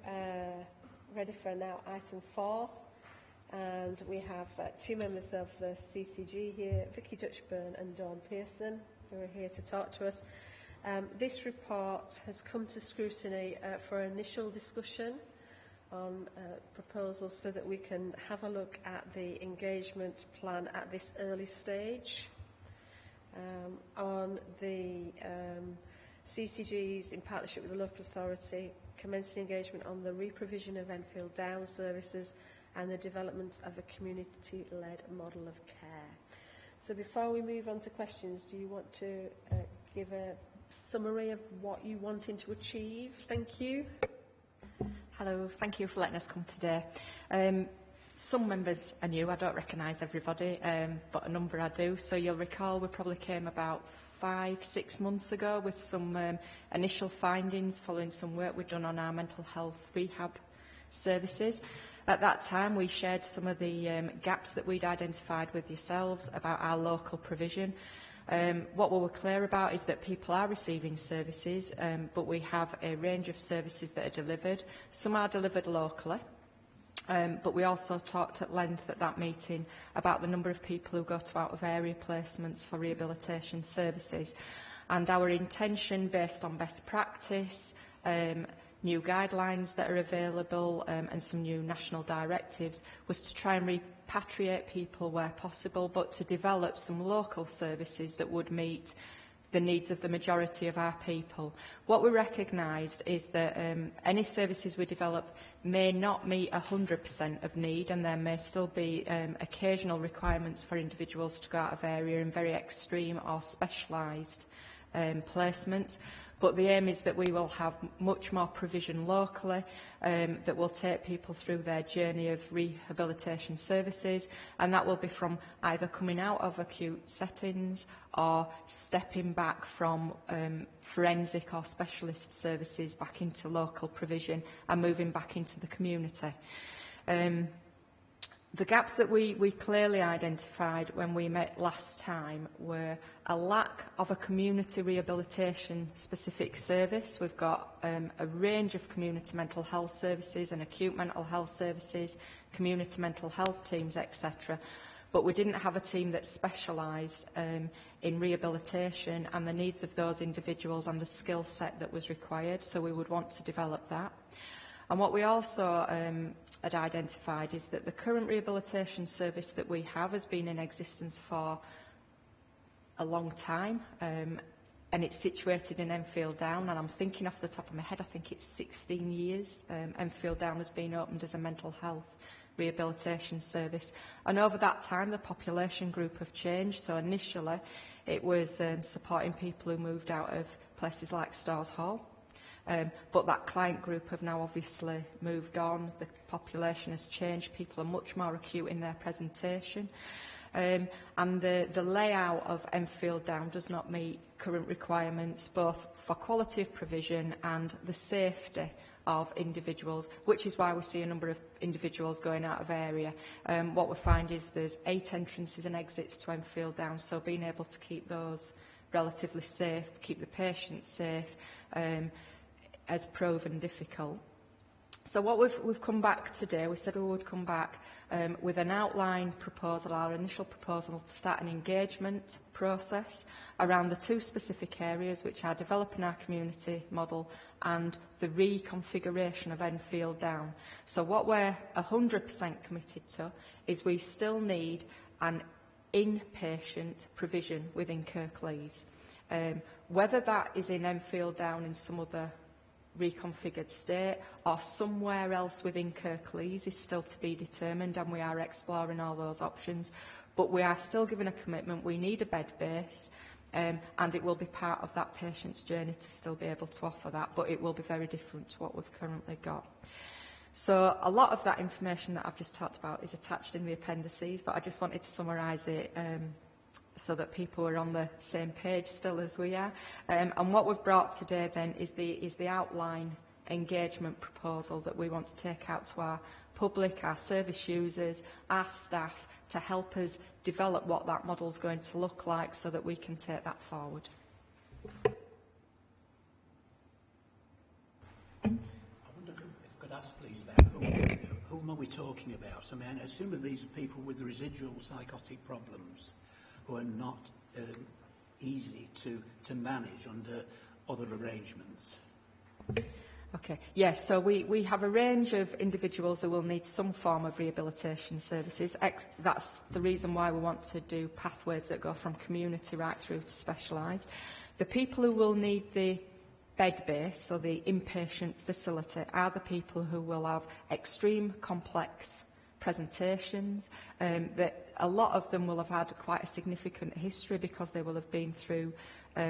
ready for now item 4, and we have 2 members of the CCG here, Vicky Dutchburn and Dawn Pearson, who are here to talk to us. This report has come to scrutiny for initial discussion on proposals, so that we can have a look at the engagement plan at this early stage. On the CCGs, in partnership with the local authority, commencing engagement on the re-provision of Enfield Downs services and the development of a community-led model of care. So before we move on to questions, do you want to give a summary of what you wanting to achieve? Thank you. Hello, thank you for letting us come today. Some members are new, I don't recognise everybody, but a number I do. So you'll recall we probably came about 5-6 months ago with some initial findings following some work we'd done on our mental health rehab services. At that time, we shared some of the gaps that we'd identified with yourselves about our local provision. What we were clear about is that people are receiving services, but we have a range of services that are delivered. Some are delivered locally, but we also talked at length at that meeting about the number of people who go to out-of-area placements for rehabilitation services. And our intention, based on best practice, new guidelines that are available and some new national directives, was to try and repatriate people where possible, but to develop some local services that would meet the needs of the majority of our people. What we recognised is that any services we develop may not meet 100% of need, and there may still be occasional requirements for individuals to go out of area in very extreme or specialised placements. But the aim is that we will have much more provision locally that will take people through their journey of rehabilitation services, and that will be from either coming out of acute settings or stepping back from forensic or specialist services back into local provision and moving back into the community. The gaps that we clearly identified when we met last time were a lack of a community rehabilitation specific service. We've got a range of community mental health services and acute mental health services, community mental health teams, etc. But we didn't have a team that specialised in rehabilitation and the needs of those individuals and the skill set that was required, so we would want to develop that. And what we also had identified is that the current rehabilitation service that we have has been in existence for a long time, and it's situated in Enfield Down, and I'm thinking off the top of my head, I think it's 16 years. Enfield Down has been opened as a mental health rehabilitation service, and over that time the population group have changed. So initially it was supporting people who moved out of places like Storrs Hall, but that client group have now obviously moved on. The population has changed, people are much more acute in their presentation. And the layout of Enfield Down does not meet current requirements, both for quality of provision and the safety of individuals, which is why we see a number of individuals going out of area. What we find is there's 8 entrances and exits to Enfield Down, so being able to keep those relatively safe, keep the patients safe, has proven difficult. So what we've come back today, we said we would come back with an outline proposal, our initial proposal to start an engagement process around the 2 specific areas, which are developing our community model and the reconfiguration of Enfield Down. So what we're 100% committed to is we still need an inpatient provision within Kirklees. Whether that is in Enfield Down in some other reconfigured state or somewhere else within Kirklees is still to be determined, and we are exploring all those options. But we are still given a commitment. We need a bed base, and it will be part of that patient's journey to still be able to offer that, but it will be very different to what we've currently got. So a lot of that information that I've just talked about is attached in the appendices, but I just wanted to summarise it so that people are on the same page still as we are. And what we've brought today then is the outline engagement proposal that we want to take out to our public, our service users, our staff, to help us develop what that model is going to look like so that we can take that forward. I wonder if I could ask, please, about whom are we talking about? I mean, I assume that these are people with residual psychotic problems who are not easy to manage under other arrangements. Okay, yes, so we have a range of individuals who will need some form of rehabilitation services. That's the reason why we want to do pathways that go from community right through to specialised. The people who will need the bed base, so the inpatient facility, are the people who will have extreme complex presentations. That a lot of them will have had quite a significant history because they will have been through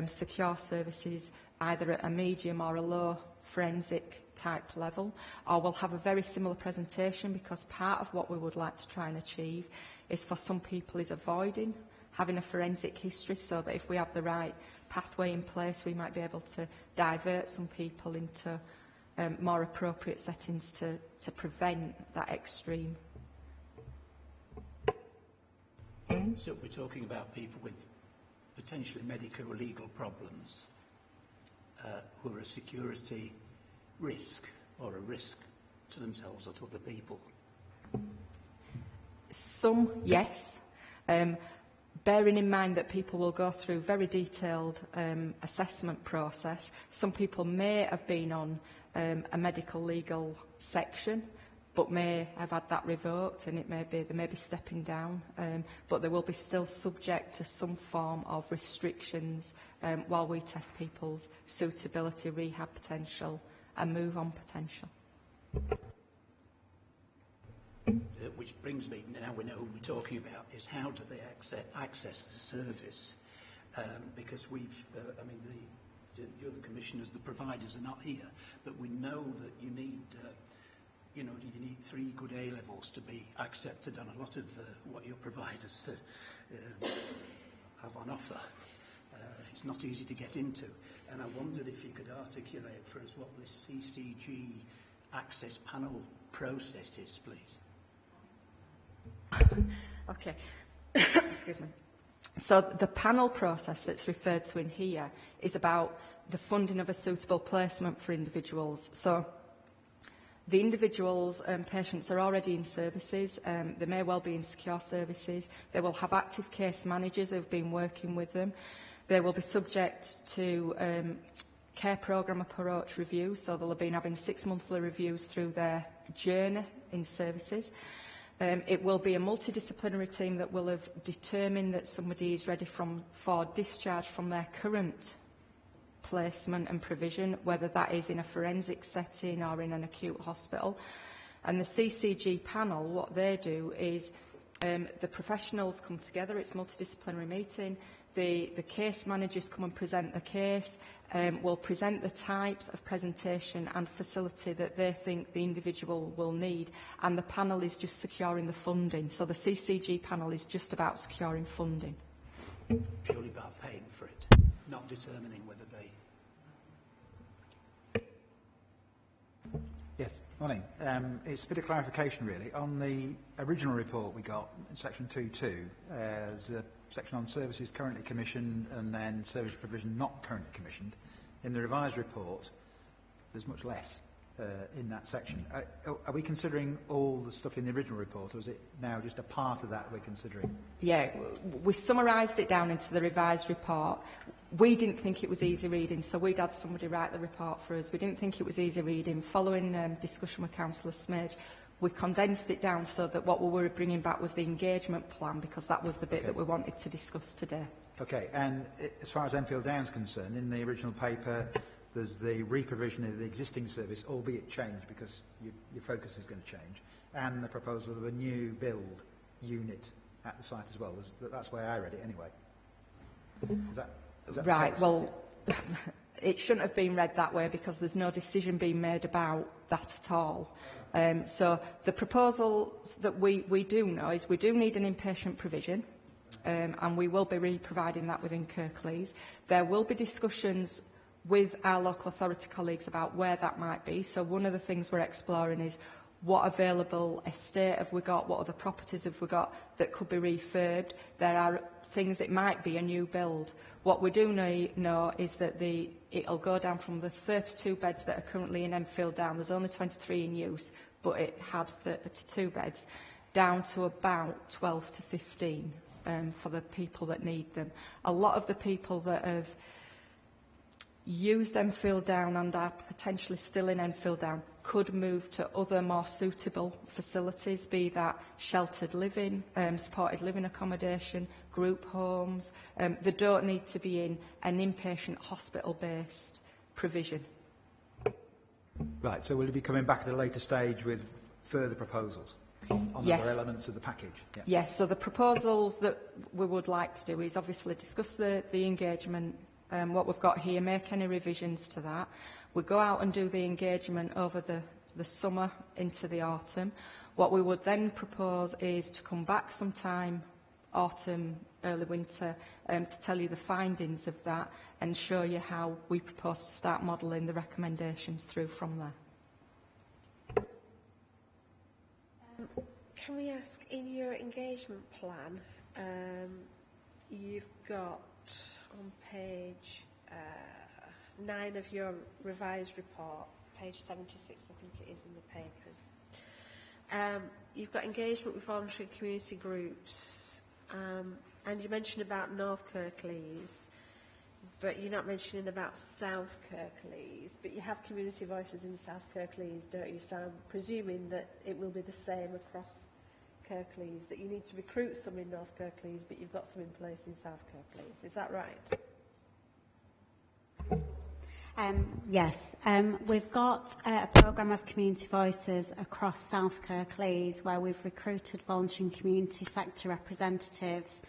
secure services either at a medium or a low forensic type level, or will have a very similar presentation, because part of what we would like to try and achieve is for some people is avoiding having a forensic history, so that if we have the right pathway in place we might be able to divert some people into more appropriate settings to prevent that extreme. So we're talking about people with potentially medical or legal problems who are a security risk or a risk to themselves or to other people? Some, yes. Bearing in mind that people will go through very detailed assessment process. Some people may have been on a medical legal section, but may have had that revoked, and they may be stepping down, but they will be still subject to some form of restrictions while we test people's suitability, rehab potential and move on potential. Which brings me, now we know who we're talking about, is how do they access the service? Because we've, the other commissioners, the providers are not here, but we know that you need you need 3 good A levels to be accepted on a lot of what your providers have on offer. It's not easy to get into, and I wondered if you could articulate for us what this CCG access panel process is, please. Okay. Excuse me. So the panel process that's referred to in here is about the funding of a suitable placement for individuals. So the individuals and patients are already in services. They may well be in secure services. They will have active case managers who have been working with them. They will be subject to care programme approach review, so they'll have been having 6 monthly reviews through their journey in services. It will be a multidisciplinary team that will have determined that somebody is ready for discharge from their current placement and provision, whether that is in a forensic setting or in an acute hospital. And the CCG panel, what they do is the professionals come together, it's a multidisciplinary meeting, the case managers come and present the case, will present the types of presentation and facility that they think the individual will need, and the panel is just securing the funding. So the CCG panel is just about securing funding. Purely about paying for it, not determining whether they... Yes, morning. It's a bit of clarification, really. On the original report we got, in section 2.2, there's a section on services currently commissioned and then service provision not currently commissioned. In the revised report, there's much less in that section. Are we considering all the stuff in the original report, or is it now just a part of that we're considering? Yeah, we summarised it down into the revised report. We didn't think it was easy reading, so we'd had somebody write the report for us. We didn't think it was easy reading. Following discussion with Councillor Smage, we condensed it down so that what we were bringing back was the engagement plan, because that was the bit that we wanted to discuss today. Okay, and as far as Enfield Down's concerned, in the original paper, there's the reprovision of the existing service, albeit changed because your focus is going to change, and the proposal of a new build unit at the site as well. That's the way I read it anyway. Is that right, well, it shouldn't have been read that way because there's no decision being made about that at all. So the proposals that we do know is we do need an inpatient provision, and we will be re-providing that within Kirklees. There will be discussions with our local authority colleagues about where that might be. So one of the things we're exploring is what available estate have we got, what other properties have we got that could be refurbed. There are things it might be a new build. What we do know is that it'll go down from the 32 beds that are currently in Enfield Down. There's only 23 in use, but it had 32 beds, down to about 12 to 15 for the people that need them. A lot of the people that have used Enfield Down and are potentially still in Enfield Down could move to other more suitable facilities, be that sheltered living, supported living accommodation, group homes. They don't need to be in an inpatient hospital-based provision. Right, so will you be coming back at a later stage with further proposals on other elements of the package? Yeah. Yes, so the proposals that we would like to do is obviously discuss the engagement, what we've got here, make any revisions to that. We go out and do the engagement over the summer into the autumn. What we would then propose is to come back sometime autumn, early winter, to tell you the findings of that and show you how we propose to start modelling the recommendations through from there. Can we ask, in your engagement plan, you've got on page 9 of your revised report, page 76, I think it is in the papers. You've got engagement with voluntary community groups, and you mentioned about North Kirklees, but you're not mentioning about South Kirklees, but you have community voices in South Kirklees, don't you? So I'm presuming that it will be the same across Kirklees, that you need to recruit some in North Kirklees, but you've got some in place in South Kirklees. Is that right? Yes, we've got a programme of community voices across South Kirklees where we've recruited voluntary and community sector representatives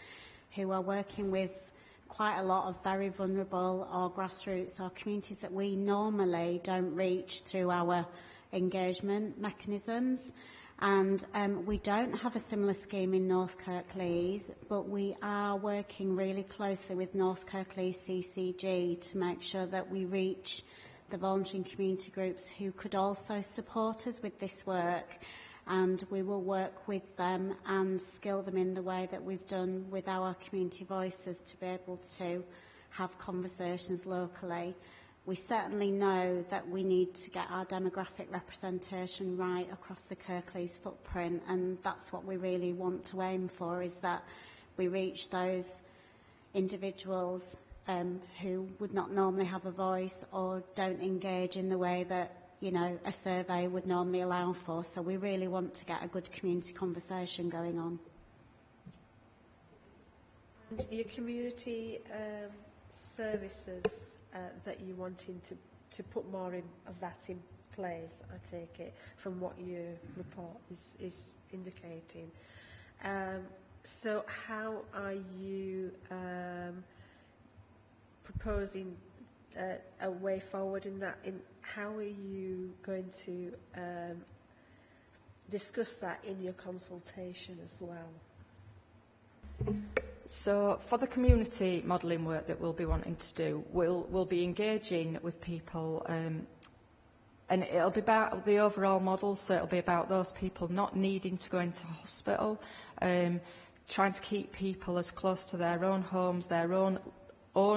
who are working with quite a lot of very vulnerable or grassroots or communities that we normally don't reach through our engagement mechanisms. And we don't have a similar scheme in North Kirklees, but we are working really closely with North Kirklees CCG to make sure that we reach the voluntary and community groups who could also support us with this work. And we will work with them and skill them in the way that we've done with our community voices to be able to have conversations locally. We certainly know that we need to get our demographic representation right across the Kirklees footprint, and that's what we really want to aim for, is that we reach those individuals who would not normally have a voice or don't engage in the way that, you know, a survey would normally allow for. So we really want to get a good community conversation going on. And your community services that you're wanting to put more of that in place, I take it, from what your report is indicating. So how are you proposing a way forward in that? How are you going to discuss that in your consultation as well? So for the community modelling work that we'll be wanting to do, we'll be engaging with people, and it'll be about the overall model. So it'll be about those people not needing to go into hospital, trying to keep people as close to their own homes, their own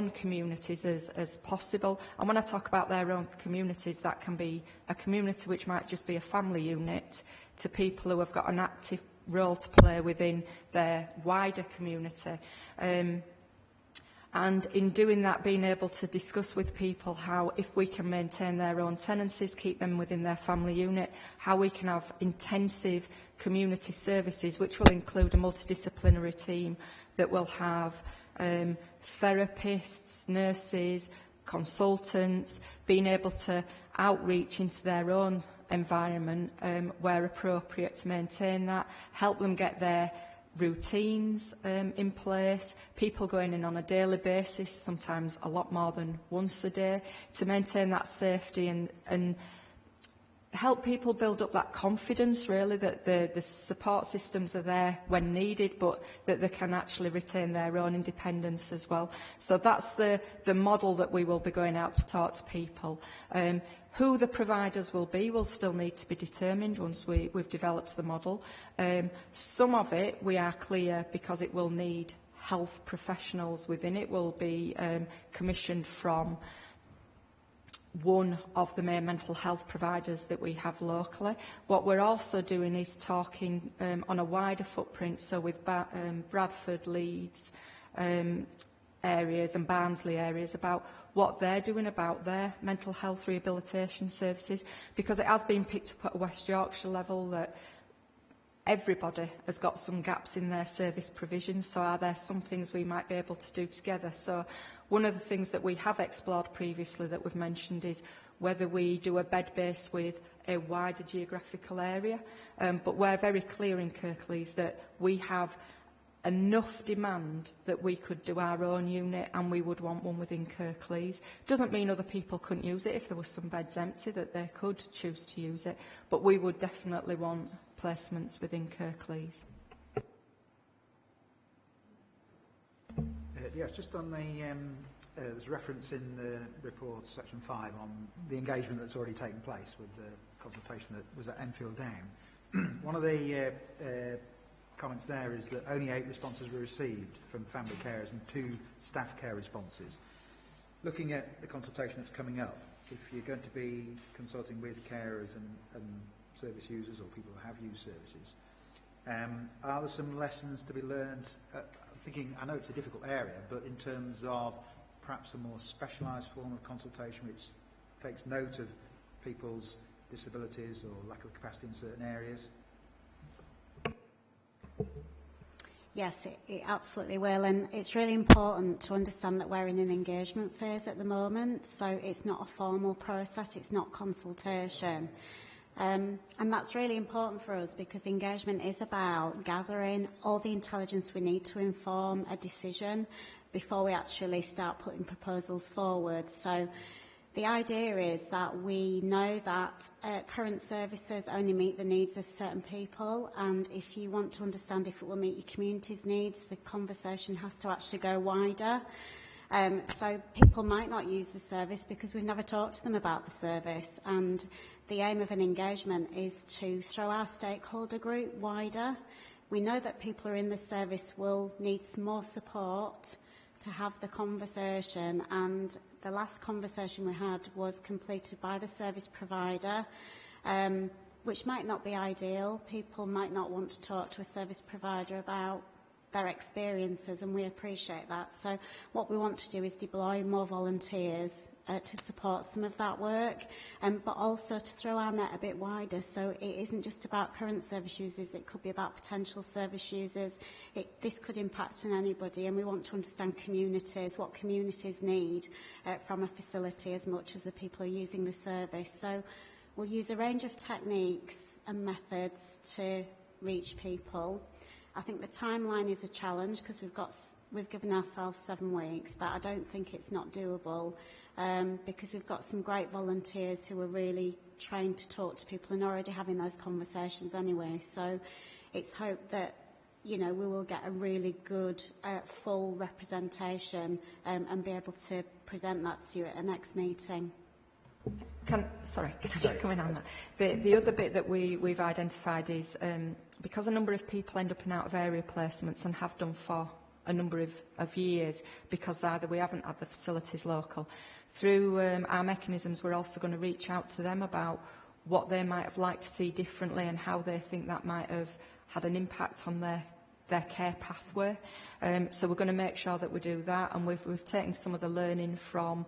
communities as possible. And when I talk about their own communities, that can be a community which might just be a family unit, to people who have got an active role to play within their wider community. And in doing that, being able to discuss with people how, if we can maintain their own tenancies, keep them within their family unit, how we can have intensive community services, which will include a multidisciplinary team that will have therapists, nurses, consultants, being able to outreach into their own environment where appropriate to maintain that, help them get their routines in place, people going in on a daily basis, sometimes a lot more than once a day, to maintain that safety and help people build up that confidence, really, that the support systems are there when needed, but that they can actually retain their own independence as well. So that's the model that we will be going out to talk to people. Who the providers will be will still need to be determined once we've developed the model. Some of it we are clear, because it will need health professionals within it, will be commissioned from one of the main mental health providers that we have locally. What we're also doing is talking on a wider footprint, so with Bradford, Leeds areas and Barnsley areas, about what they're doing about their mental health rehabilitation services, because it has been picked up at a West Yorkshire level that everybody has got some gaps in their service provision. So are there some things we might be able to do together? So one of the things that we have explored previously that we've mentioned is whether we do a bed base with a wider geographical area. But we're very clear in Kirklees that we have enough demand that we could do our own unit, and we would want one within Kirklees. Doesn't mean other people couldn't use it if there were some beds empty, that they could choose to use it, but we would definitely want placements within Kirklees. Yes, just on the there's a reference in the report, section 5, on the engagement that's already taken place with the consultation that was at Enfield Down. One of the comments there is that only 8 responses were received from family carers and 2 staff care responses. Looking at the consultation that's coming up, if you're going to be consulting with carers and service users or people who have used services, are there some lessons to be learned? I'm thinking, I know it's a difficult area, but in terms of perhaps a more specialised form of consultation which takes note of people's disabilities or lack of capacity in certain areas? Yes, it absolutely will, and it's really important to understand that we're in an engagement phase at the moment, so it's not a formal process, it's not consultation. And that's really important for us, because engagement is about gathering all the intelligence we need to inform a decision before we actually start putting proposals forward. So the idea is that we know that current services only meet the needs of certain people, and if you want to understand if it will meet your community's needs, the conversation has to actually go wider. So people might not use the service because we've never talked to them about the service, and the aim of an engagement is to throw our stakeholder group wider. We know that people who are in the service will need some more support to have the conversation, and the last conversation we had was completed by the service provider, which might not be ideal. People might not want to talk to a service provider about their experiences, and we appreciate that. So what we want to do is deploy more volunteers to support some of that work, but also to throw our net a bit wider. So it isn't just about current service users, it could be about potential service users. This could impact on anybody, and we want to understand communities, what communities need from a facility as much as the people who are using the service. So we'll use a range of techniques and methods to reach people. I think the timeline is a challenge because we've given ourselves 7 weeks, but I don't think it's not doable because we've got some great volunteers who are really trained to talk to people and already having those conversations anyway. So it's hoped that, you know, we will get a really good full representation and be able to present that to you at a next meeting. Can I just come in on that? The other bit that we've identified is because a number of people end up in out of area placements and have done for a number of years because either we haven't had the facilities local. Through our mechanisms, we're also going to reach out to them about what they might have liked to see differently and how they think that might have had an impact on their care pathway. So we're going to make sure that we do that, and we've taken some of the learning from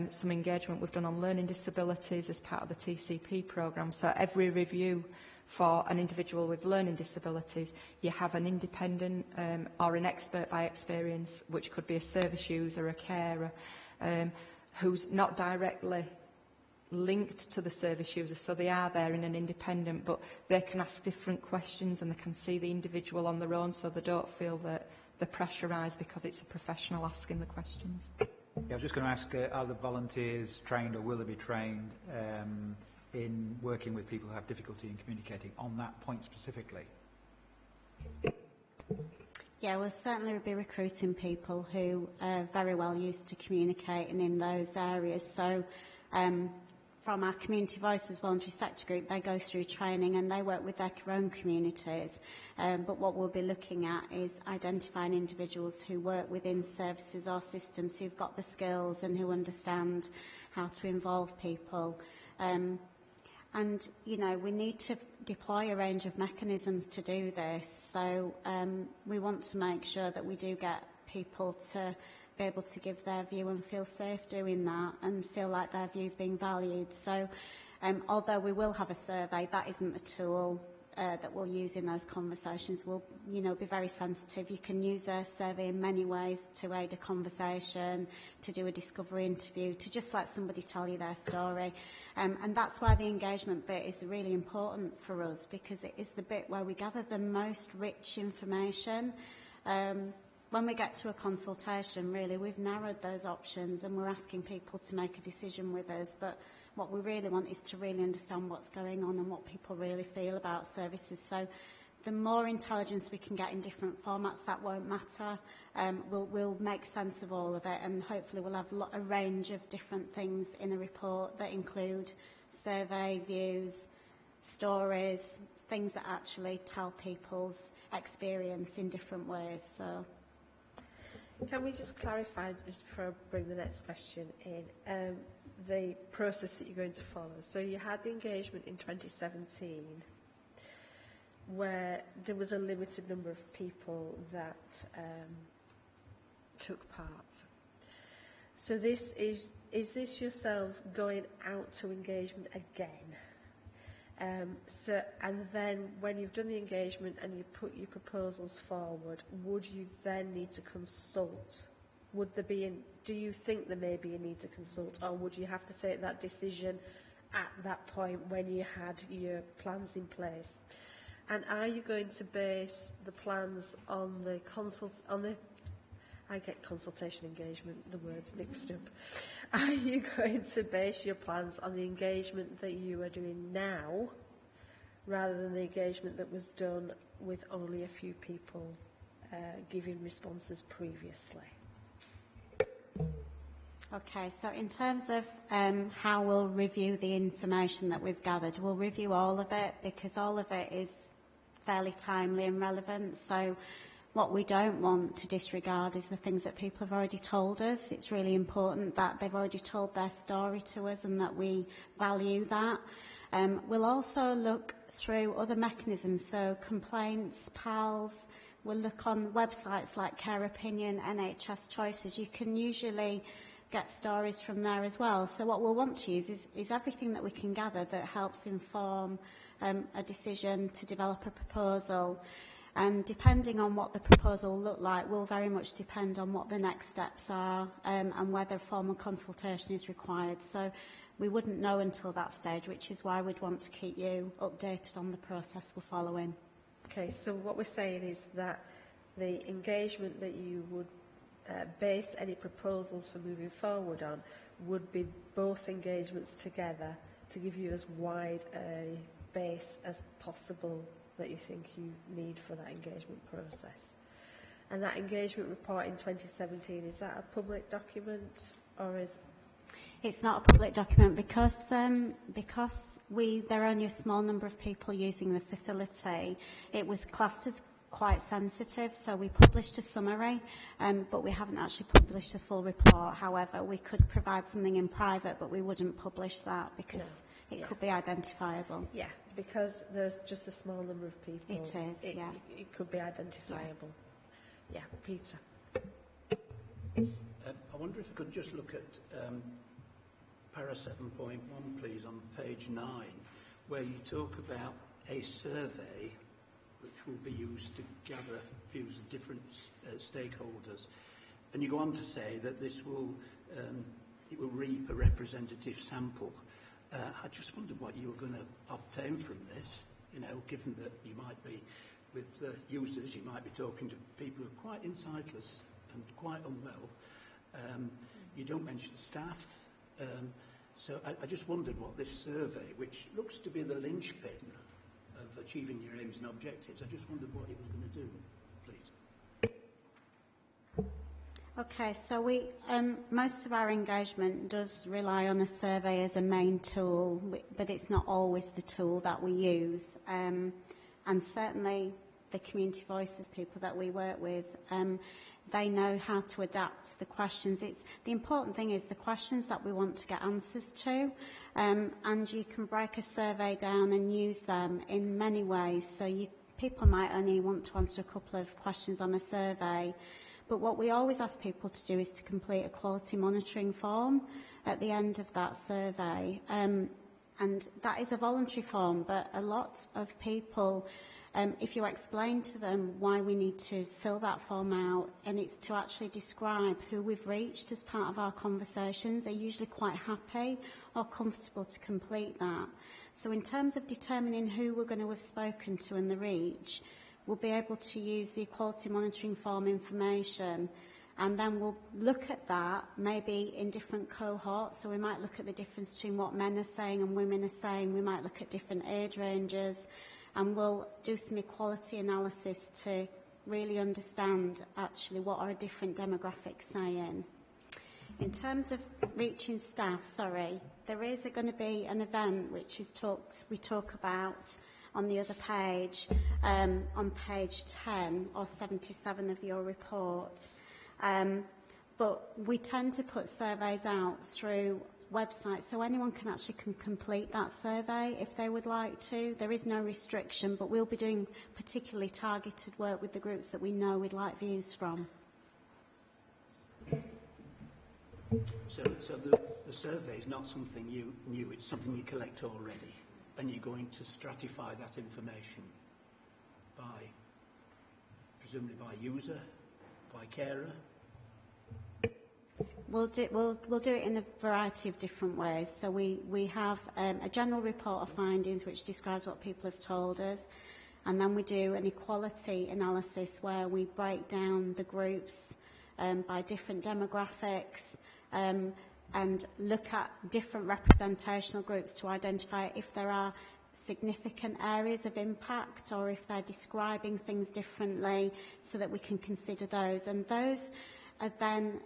some engagement we've done on learning disabilities as part of the TCP programme. So every review for an individual with learning disabilities, you have an independent or an expert by experience, which could be a service user, a carer, who's not directly linked to the service user, so they are there in an independent, but they can ask different questions and they can see the individual on their own, so they don't feel that they're pressurised because it's a professional asking the questions. Yeah, I was just going to ask, are the volunteers trained or will they be trained in working with people who have difficulty in communicating on that point specifically? Yeah, we'll certainly be recruiting people who are very well used to communicating in those areas. So from our Community Voices Voluntary Sector Group, they go through training and they work with their own communities. But what we'll be looking at is identifying individuals who work within services or systems who've got the skills and who understand how to involve people. And, you know, we need to deploy a range of mechanisms to do this. So we want to make sure that we do get people to be able to give their view and feel safe doing that and feel like their view is being valued. So although we will have a survey, that isn't the tool that we'll use in those conversations. We'll, you know, be very sensitive. You can use a survey in many ways to aid a conversation, to do a discovery interview, to just let somebody tell you their story. And that's why the engagement bit is really important for us, because it is the bit where we gather the most rich information. When we get to a consultation, really, we've narrowed those options and we're asking people to make a decision with us. But what we really want is to really understand what's going on and what people really feel about services. So the more intelligence we can get in different formats, that won't matter. We'll make sense of all of it, and hopefully we'll have a range of different things in the report that include survey views, stories, things that actually tell people's experience in different ways. So, can we just clarify, just before I bring the next question in, the process that you're going to follow? So you had the engagement in 2017 where there was a limited number of people that took part. So this is this yourselves going out to engagement again? And then when you've done the engagement and you put your proposals forward, would you then need to consult? Would there be, do you think there may be a need to consult, or would you have to take that decision at that point when you had your plans in place? And are you going to base the plans on the I get consultation engagement, the words mixed up. Are you going to base your plans on the engagement that you are doing now, rather than the engagement that was done with only a few people giving responses previously? Okay, so in terms of how we'll review the information that we've gathered, we'll review all of it because all of it is fairly timely and relevant. So what we don't want to disregard is the things that people have already told us. It's really important that they've already told their story to us and that we value that. We'll also look through other mechanisms, so complaints, PALs, will look on websites like Care Opinion, NHS Choices, you can usually get stories from there as well. So what we'll want to use is everything that we can gather that helps inform a decision to develop a proposal. And depending on what the proposal look like will very much depend on what the next steps are and whether formal consultation is required. So we wouldn't know until that stage, which is why we'd want to keep you updated on the process we're following. Okay, so what we're saying is that the engagement that you would base any proposals for moving forward on would be both engagements together to give you as wide a base as possible that you think you need for that engagement process. And that engagement report in 2017, is that a public document or is... It's not a public document because there are only a small number of people using the facility. It was classed as quite sensitive, so we published a summary, but we haven't actually published a full report. However, we could provide something in private, but we wouldn't publish that because it could be identifiable. Yeah, because there's just a small number of people. It is, yeah. It could be identifiable. Yeah, Peter. I wonder if I could just look at para 7.1, please, on page 9, where you talk about a survey which will be used to gather views of different stakeholders. And you go on to say that this will, it will reap a representative sample. I just wondered what you were going to obtain from this, you know, given that you might be, with users, you might be talking to people who are quite insightless and quite unwell. You don't mention staff. So I just wondered what this survey, which looks to be the linchpin of achieving your aims and objectives, I just wondered what it was going to do, please. Okay, so we most of our engagement does rely on a survey as a main tool, but it's not always the tool that we use. And certainly the community voices people that we work with, they know how to adapt the questions. The important thing is the questions that we want to get answers to, and you can break a survey down and use them in many ways. So people might only want to answer a couple of questions on a survey, but what we always ask people to do is to complete a quality monitoring form at the end of that survey. And that is a voluntary form, but a lot of people, if you explain to them why we need to fill that form out, and it's to actually describe who we've reached as part of our conversations, they're usually quite happy or comfortable to complete that. So in terms of determining who we're going to have spoken to and the reach, we'll be able to use the equality monitoring form information, and then we'll look at that maybe in different cohorts. So we might look at the difference between what men are saying and women are saying. We might look at different age ranges, and we'll do some equality analysis to really understand actually what are different demographics saying. In terms of reaching staff, there is going to be an event which we talk about on the other page, on page 10 or 77 of your report. But we tend to put surveys out through websites, so anyone can actually complete that survey if they would like to. There is no restriction, but we'll be doing particularly targeted work with the groups that we know we'd like views from. So the survey is not something new, it's something you collect already, and you're going to stratify that information presumably by user, by carer? We'll do it in a variety of different ways. So we have a general report of findings which describes what people have told us, and then we do an equality analysis where we break down the groups by different demographics and look at different representational groups to identify if there are significant areas of impact or if they're describing things differently, so that we can consider those. And those are then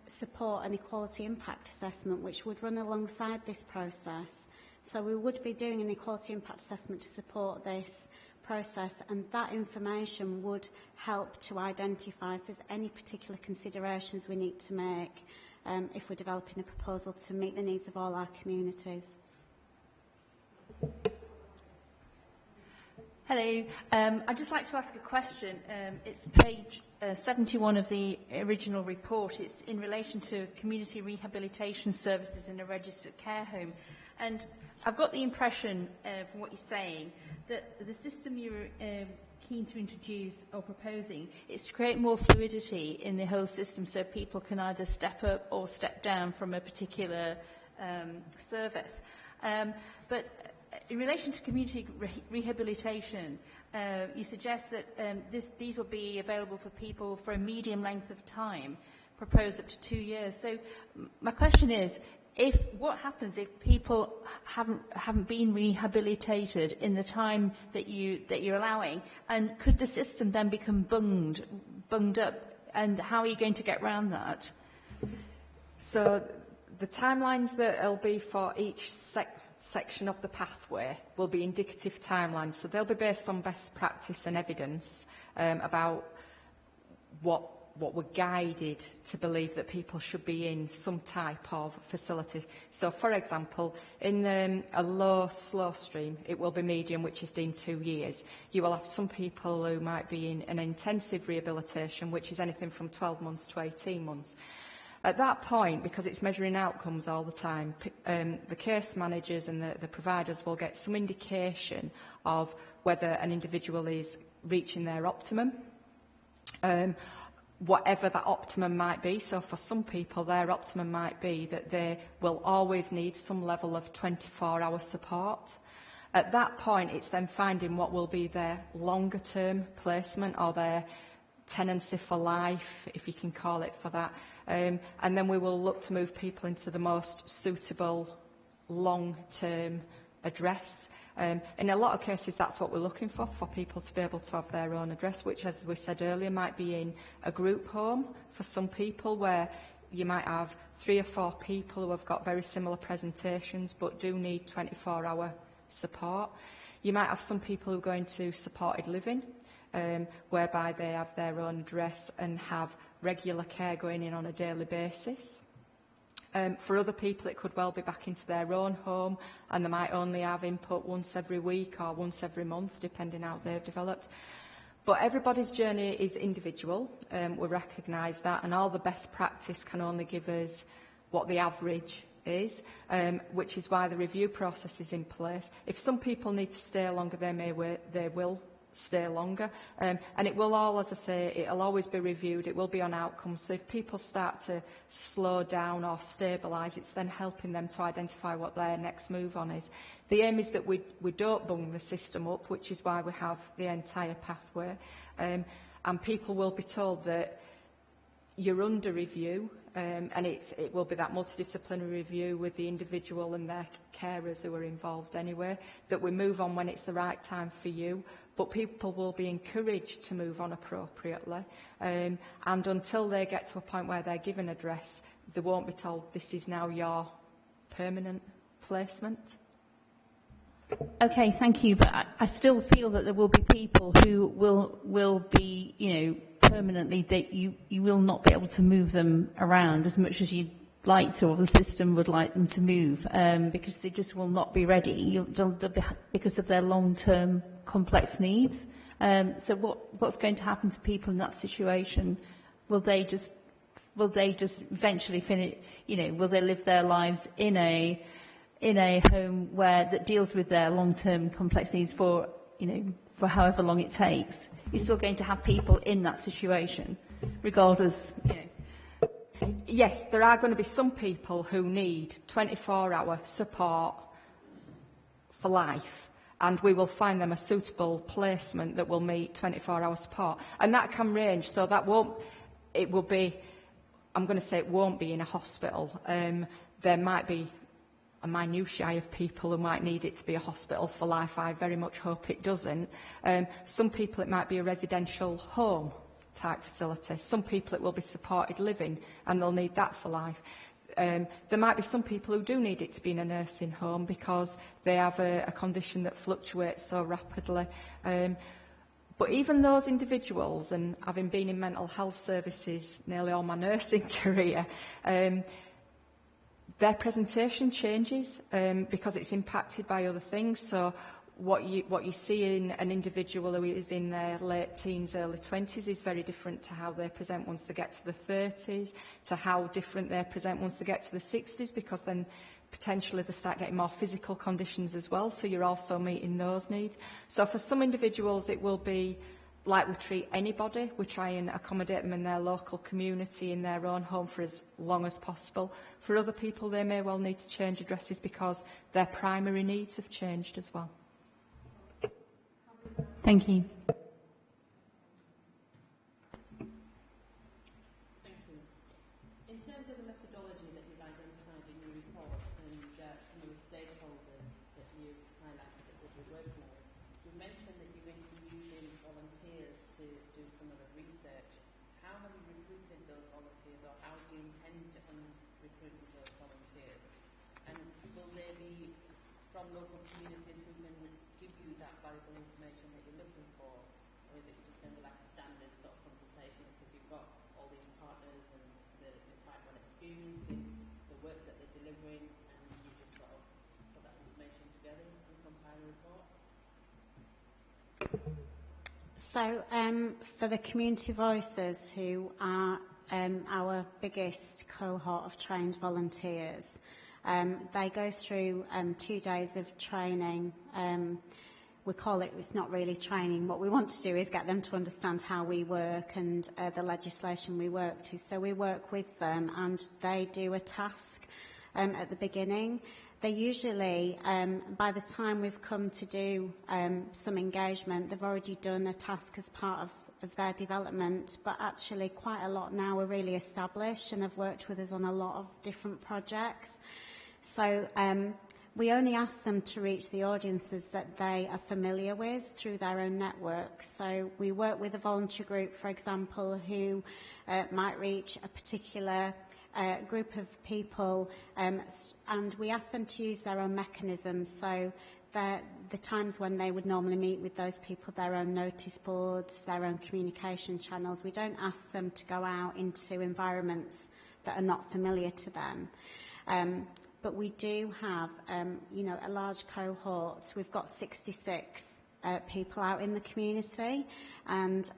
support an equality impact assessment which would run alongside this process. So we would be doing an equality impact assessment to support this process, and that information would help to identify if there's any particular considerations we need to make if we're developing a proposal to meet the needs of all our communities. Hello. I'd just like to ask a question. It's page 71 of the original report. It's in relation to community rehabilitation services in a registered care home. And I've got the impression from what you're saying that the system you're keen to introduce or proposing is to create more fluidity in the whole system so people can either step up or step down from a particular service. But in relation to community rehabilitation, you suggest that these will be available for people for a medium length of time, proposed up to 2 years. So my question is, what happens if people haven't been rehabilitated in the time that you're allowing, and could the system then become bunged up, and how are you going to get around that? So the timelines that will be for each section of the pathway will be indicative timelines, so they'll be based on best practice and evidence about what we're guided to believe that people should be in some type of facility. So, for example, in a low, slow stream, it will be medium, which is deemed 2 years. You will have some people who might be in an intensive rehabilitation, which is anything from 12 months to 18 months. At that point, because it's measuring outcomes all the time, the case managers and the providers will get some indication of whether an individual is reaching their optimum, whatever that optimum might be. So for some people, their optimum might be that they will always need some level of 24-hour support. At that point, it's then finding what will be their longer-term placement or their tenancy for life, if you can call it for that. And then we will look to move people into the most suitable long-term address. In a lot of cases, that's what we're looking for people to be able to have their own address, which, as we said earlier, might be in a group home for some people, where you might have 3 or 4 people who have got very similar presentations but do need 24-hour support. You might have some people who go into supported living, whereby they have their own address and have regular care going in on a daily basis. For other people, it could well be back into their own home, and they might only have input once every week or once every month, depending how they've developed. But everybody's journey is individual. We recognise that, and all the best practice can only give us what the average is, which is why the review process is in place. If some people need to stay longer, they will stay longer, and it will all, as I say, it'll always be reviewed. It will be on outcomes. So if people start to slow down or stabilise, it's then helping them to identify what their next move on is. The aim is that we don't bung the system up, which is why we have the entire pathway, and people will be told that you're under review, and it will be that multidisciplinary review with the individual and their carers who are involved anyway, that we move on when it's the right time for you, but people will be encouraged to move on appropriately, and until they get to a point where they're given address, they won't be told this is now your permanent placement. Okay, thank you, but I still feel that there will be people who will be, permanently, that you will not be able to move them around as much as you'd like to, or the system would like them to move, because they just will not be ready because of their long-term complex needs. So what's going to happen to people in that situation? Will they just eventually finish? Will they live their lives in a home that deals with their long-term complex needs for however long it takes? You're still going to have people in that situation, regardless. Yes, there are going to be some people who need 24-hour support for life, and we will find them a suitable placement that will meet 24-hour support. And that can range, so it won't be in a hospital. There might be a minutiae of people who might need it to be a hospital for life. I very much hope it doesn't. Some people, it might be a residential home type facility. Some people, it will be supported living, and they'll need that for life. There might be some people who do need it to be in a nursing home because they have a condition that fluctuates so rapidly. But even those individuals, and having been in mental health services nearly all my nursing career, their presentation changes because it's impacted by other things. So what you see in an individual who is in their late teens, early 20s is very different to how they present once they get to the 30s, to how different they present once they get to the 60s, because then potentially they start getting more physical conditions as well, so you're also meeting those needs. So for some individuals it will be like we treat anybody. We try and accommodate them in their local community, in their own home for as long as possible. For other people, they may well need to change addresses because their primary needs have changed as well. Thank you. Thank you. In terms of the methodology that you've identified in your report and some of the stakeholders that you've highlighted that we'll be working with, you mentioned that you're going to be using volunteers to do some of the research. How have you recruited those volunteers, or how do you intend on recruiting those volunteers? And will they be from local communities who can give you that valuable information that you're looking for, or is it just going to be like a standard sort of consultation because you've got all these partners and they're quite well experienced in the work that they're delivering, and you just sort of put that information together and compile a report? So for the community voices, who are our biggest cohort of trained volunteers, they go through 2 days of training. We call it, it's not really training. What we want to do is get them to understand how we work and the legislation we work to. So we work with them and they do a task at the beginning. They usually, by the time we've come to do some engagement, they've already done a task as part of their development, but actually quite a lot now are really established and have worked with us on a lot of different projects. So we only ask them to reach the audiences that they are familiar with through their own networks. So we work with a volunteer group, for example, who might reach a particular group of people, and we ask them to use their own mechanisms. So the times when they would normally meet with those people, their own notice boards, their own communication channels. We don't ask them to go out into environments that are not familiar to them. But we do have, a large cohort. We've got 66 people out in the community, and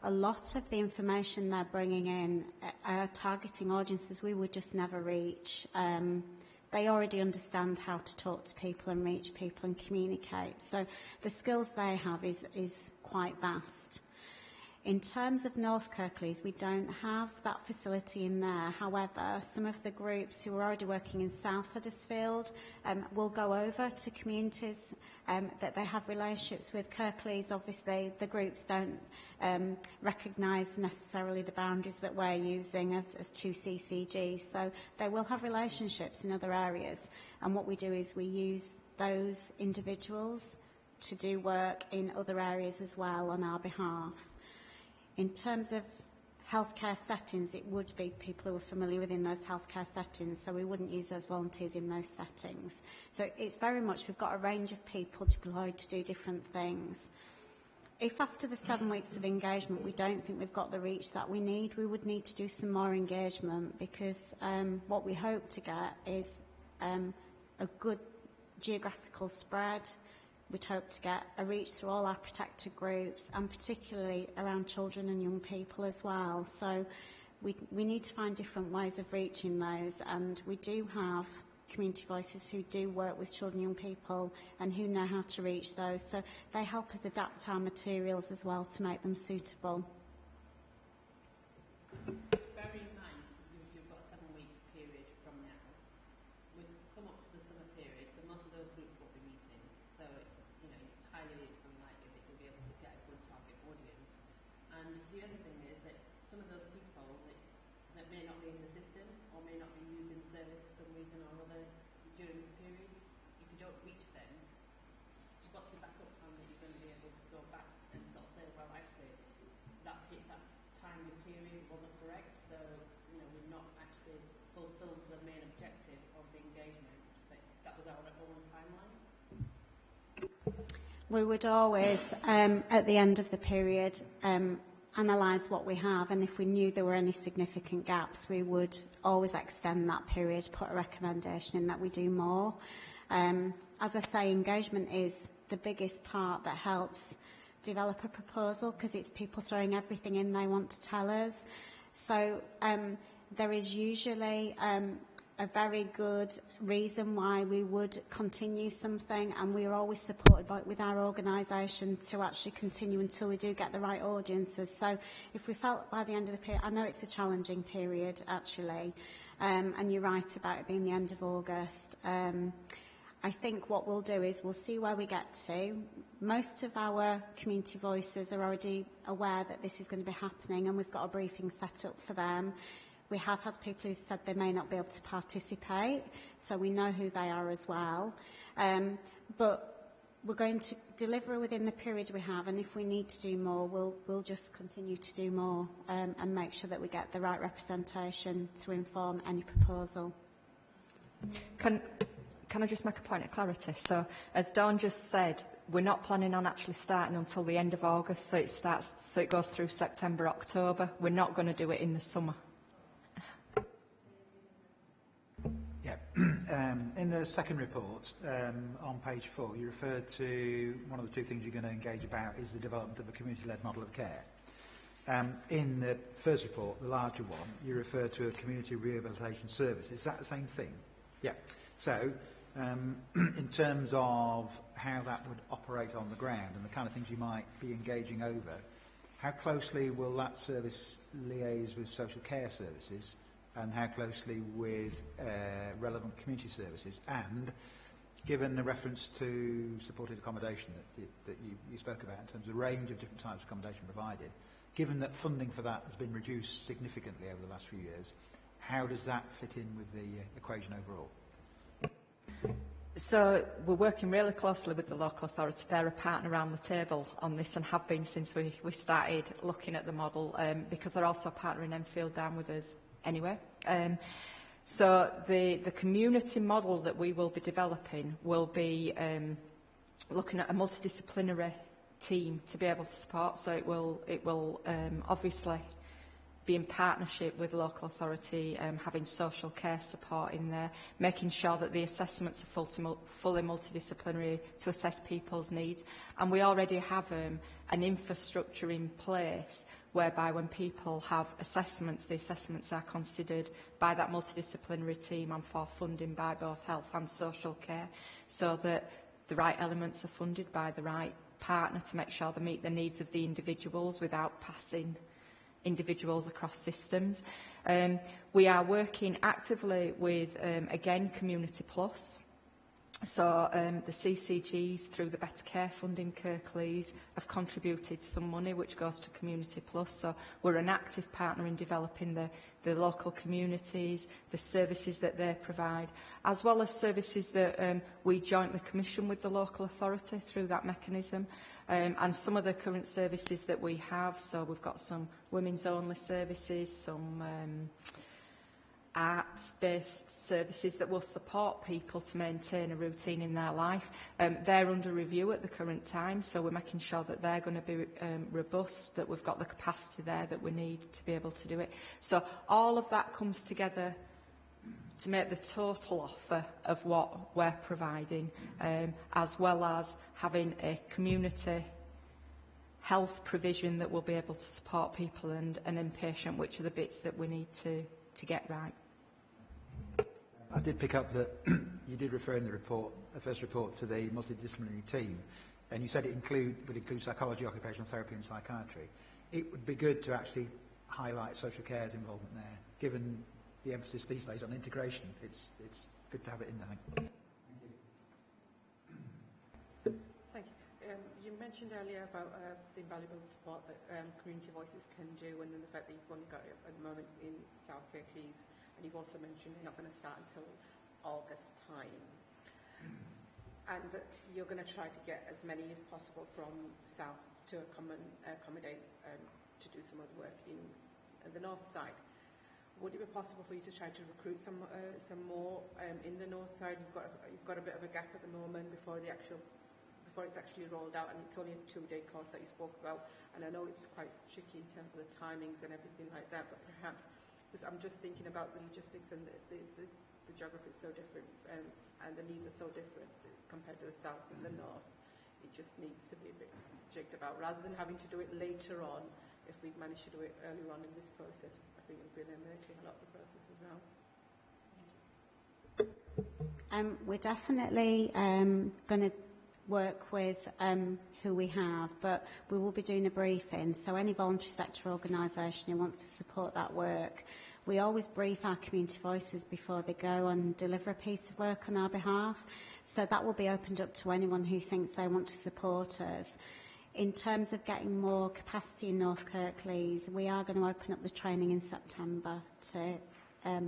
a lot of the information they're bringing in are targeting audiences we would just never reach. They already understand how to talk to people and reach people and communicate. So the skills they have is quite vast. In terms of North Kirklees, we don't have that facility in there. However, some of the groups who are already working in South Huddersfield will go over to communities that they have relationships with. Kirklees, obviously, the groups don't recognise necessarily the boundaries that we're using as two CCGs, so they will have relationships in other areas. And what we do is we use those individuals to do work in other areas as well on our behalf. In terms of healthcare settings, it would be people who are familiar within those healthcare settings, so we wouldn't use those volunteers in those settings. So it's very much, we've got a range of people deployed to do different things. If after the 7 weeks of engagement we don't think we've got the reach that we need, we would need to do some more engagement, because what we hope to get is a good geographical spread. We'd hope to get a reach through all our protected groups, and particularly around children and young people as well. So we need to find different ways of reaching those, and we do have community voices who do work with children and young people and who know how to reach those. So they help us adapt our materials as well to make them suitable. Bear in mind, you've got a 7-week period from now. We've come up to the summer period, so most of those groups won't be meeting. So it's highly unlikely that you'll be able to get a good target audience. And the other thing is that some of those people that may not be in the system or may not be using the service for some reason or other during this period, if you don't reach them, what's the backup plan that you're going to be able to go back and sort of say, well, actually, that timely period wasn't correct, so we've not actually fulfilled the main objective of the engagement, but that was our own timeline? We would always, at the end of the period, analyse what we have, and if we knew there were any significant gaps, we would always extend that period, put a recommendation in that we do more. As I say, engagement is the biggest part that helps develop a proposal, because it's people throwing everything in they want to tell us. So there is usually a very good reason why we would continue something, and we are always supported with our organisation to actually continue until we do get the right audiences. So if we felt by the end of the period, I know it's a challenging period actually, and you're right about it being the end of August. I think what we'll do is we'll see where we get to. Most of our community voices are already aware that this is going to be happening, and we've got a briefing set up for them. We have had people who said they may not be able to participate, so we know who they are as well. But we're going to deliver within the period we have, and if we need to do more, we'll just continue to do more and make sure that we get the right representation to inform any proposal. Can I just make a point of clarity? So, as Dawn just said, we're not planning on actually starting until the end of August, so it goes through September, October. We're not going to do it in the summer. In the second report, on page 4, you referred to one of the two things you're going to engage about is the development of a community-led model of care. In the first report, the larger one, you referred to a community rehabilitation service. Is that the same thing? Yeah. So, in terms of how that would operate on the ground and the kind of things you might be engaging over, how closely will that service liaise with social care services, and how closely with relevant community services? And given the reference to supported accommodation that you spoke about in terms of the range of different types of accommodation provided, given that funding for that has been reduced significantly over the last few years, how does that fit in with the equation overall? So we're working really closely with the local authority. They're a partner around the table on this and have been since we started looking at the model, because they're also a partner in Enfield down with us anyway. So the community model that we will be developing will be looking at a multidisciplinary team to be able to support. So it will obviously be in partnership with local authority, having social care support in there, making sure that the assessments are fully multidisciplinary to assess people's needs. And we already have an infrastructure in place whereby when people have assessments, the assessments are considered by that multidisciplinary team and for funding by both health and social care, so that the right elements are funded by the right partner to make sure they meet the needs of the individuals without passing individuals across systems. We are working actively with, again, Community Plus. So the CCGs, through the Better Care Fund in Kirklees, have contributed some money which goes to Community Plus. So we're an active partner in developing the local communities, the services that they provide, as well as services that we jointly commission with the local authority through that mechanism. And some of the current services that we have, so we've got some women's only services, some arts-based services that will support people to maintain a routine in their life. They're under review at the current time, so we're making sure that they're going to be robust, that we've got the capacity there that we need to be able to do it. So all of that comes together to make the total offer of what we're providing, as well as having a community health provision that will be able to support people and inpatient, which are the bits that we need to get right. I did pick up that you did refer in the report, the first report, to the multidisciplinary team, and you said it would include psychology, occupational therapy and psychiatry. It would be good to actually highlight social care's involvement there, given the emphasis these days on integration. It's good to have it in there. Thank you. You mentioned earlier about the invaluable support that community voices can do, and then the fact that you've only got it at the moment in South Kirklees, and you've also mentioned you're not going to start until August time, and that you're going to try to get as many as possible from South to accommodate to do some of the work in the North side. Would it be possible for you to try to recruit some more in the North side? You've got a bit of a gap at the moment before it's actually rolled out, and it's only a 2-day course that you spoke about. And I know it's quite tricky in terms of the timings and everything like that, but perhaps, because I'm just thinking about the logistics and the geography is so different, and the needs are so different compared to the South and the North. It just needs to be a bit jigged about, rather than having to do it later on. If we manage to do it earlier on in this process, I think it would be eliminating a lot of the process as well. We're definitely going to work with who we have, but we will be doing a briefing. So any voluntary sector organisation who wants to support that work, we always brief our community voices before they go and deliver a piece of work on our behalf. So that will be opened up to anyone who thinks they want to support us. In terms of getting more capacity in North Kirklees, we are going to open up the training in September to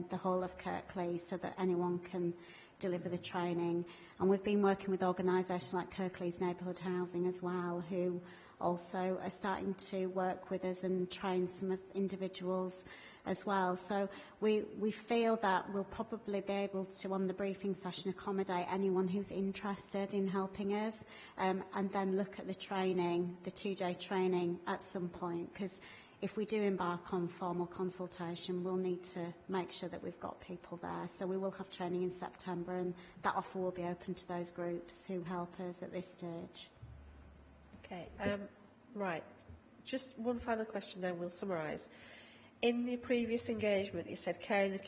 the whole of Kirklees so that anyone can deliver the training. And we've been working with organisations like Kirklees Neighbourhood Housing as well, who also are starting to work with us and train some of individuals as well. So we feel that we'll probably be able to, on the briefing session, accommodate anyone who's interested in helping us, and then look at the training, the 2-day training at some point, because if we do embark on formal consultation, we'll need to make sure that we've got people there. So we will have training in September, and that offer will be open to those groups who help us at this stage. Okay, right. Just one final question, then we'll summarise. In the previous engagement, you said care in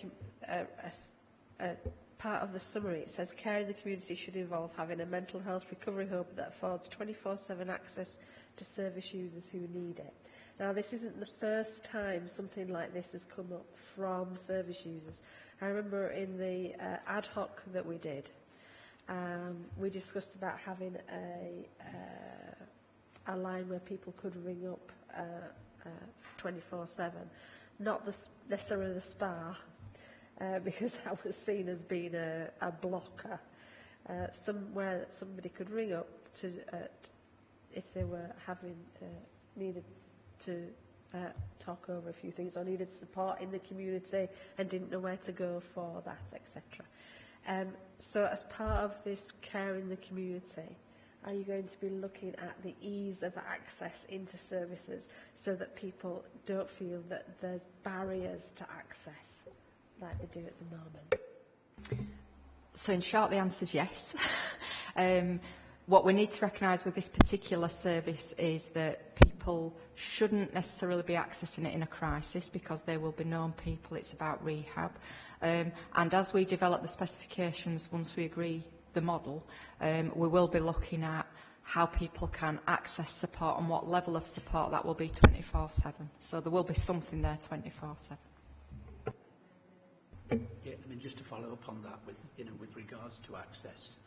the part of the summary. It says care in the community should involve having a mental health recovery hub that affords 24/7 access to service users who need it. Now, this isn't the first time something like this has come up from service users. I remember in the ad hoc that we did, we discussed about having a line where people could ring up 24/7, not necessarily the spa, because that was seen as being a blocker. Somewhere that somebody could ring up to if they were needed to talk over a few things or needed support in the community and didn't know where to go for that, etc. So as part of this care in the community, are you going to be looking at the ease of access into services so that people don't feel that there's barriers to access like they do at the moment? So in short, the answer is yes. What we need to recognise with this particular service is that people shouldn't necessarily be accessing it in a crisis, because there will be known people. It's about rehab. And as we develop the specifications, once we agree the model, we will be looking at how people can access support and what level of support that will be 24/7. So there will be something there 24/7. Yeah, I mean, just to follow up on that with regards to access,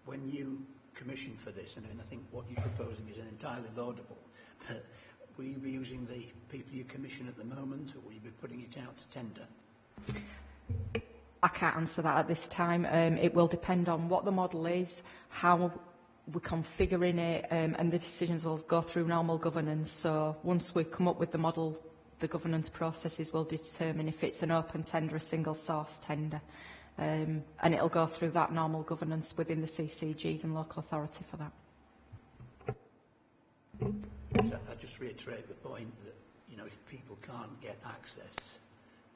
when you commission for this, and I think what you're proposing is entirely laudable, but will you be using the people you commission at the moment, or will you be putting it out to tender? I can't answer that at this time. It will depend on what the model is, how we're configuring it, and the decisions will go through normal governance. So once we come up with the model, the governance processes will determine if it's an open tender, a single source tender. And it'll go through that normal governance within the CCGs and local authority for that. I just reiterate the point that, if people can't get access,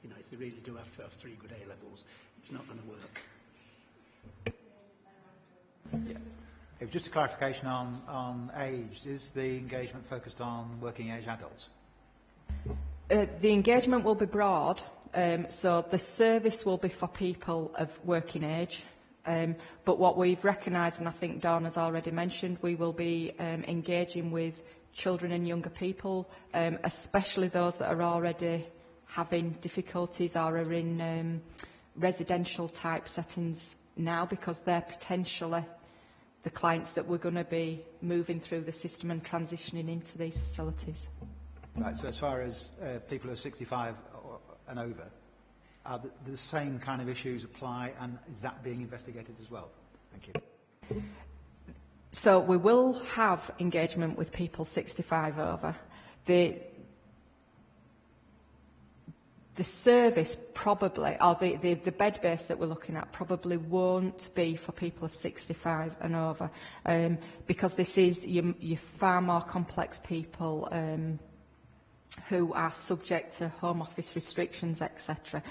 if they really do have to have 3 good A levels, it's not going to work. Yeah. It was just a clarification on age. Is the engagement focused on working age adults? The engagement will be broad. So the service will be for people of working age, but what we've recognised, and I think Dawn has already mentioned, we will be engaging with children and younger people, especially those that are already having difficulties or are in residential type settings now, because they're potentially the clients that we're going to be moving through the system and transitioning into these facilities. Right, so as far as people who are 65 and over, the same kind of issues apply, and is that being investigated as well? Thank you. So we will have engagement with people 65 over. The service probably, or the bed base that we're looking at probably won't be for people of 65 and over, because this is your far more complex people who are subject to home office restrictions, etc.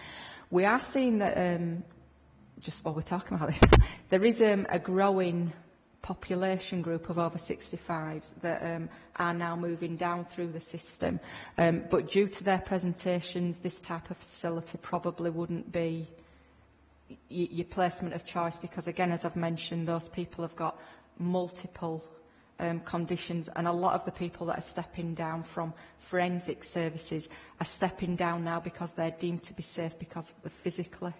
We are seeing that, just while we're talking about this, there is a growing population group of over 65s that are now moving down through the system. But due to their presentations, this type of facility probably wouldn't be your placement of choice, because again, as I've mentioned, those people have got multiple conditions, and a lot of the people that are stepping down from forensic services are stepping down now because they're deemed to be safe because they're physically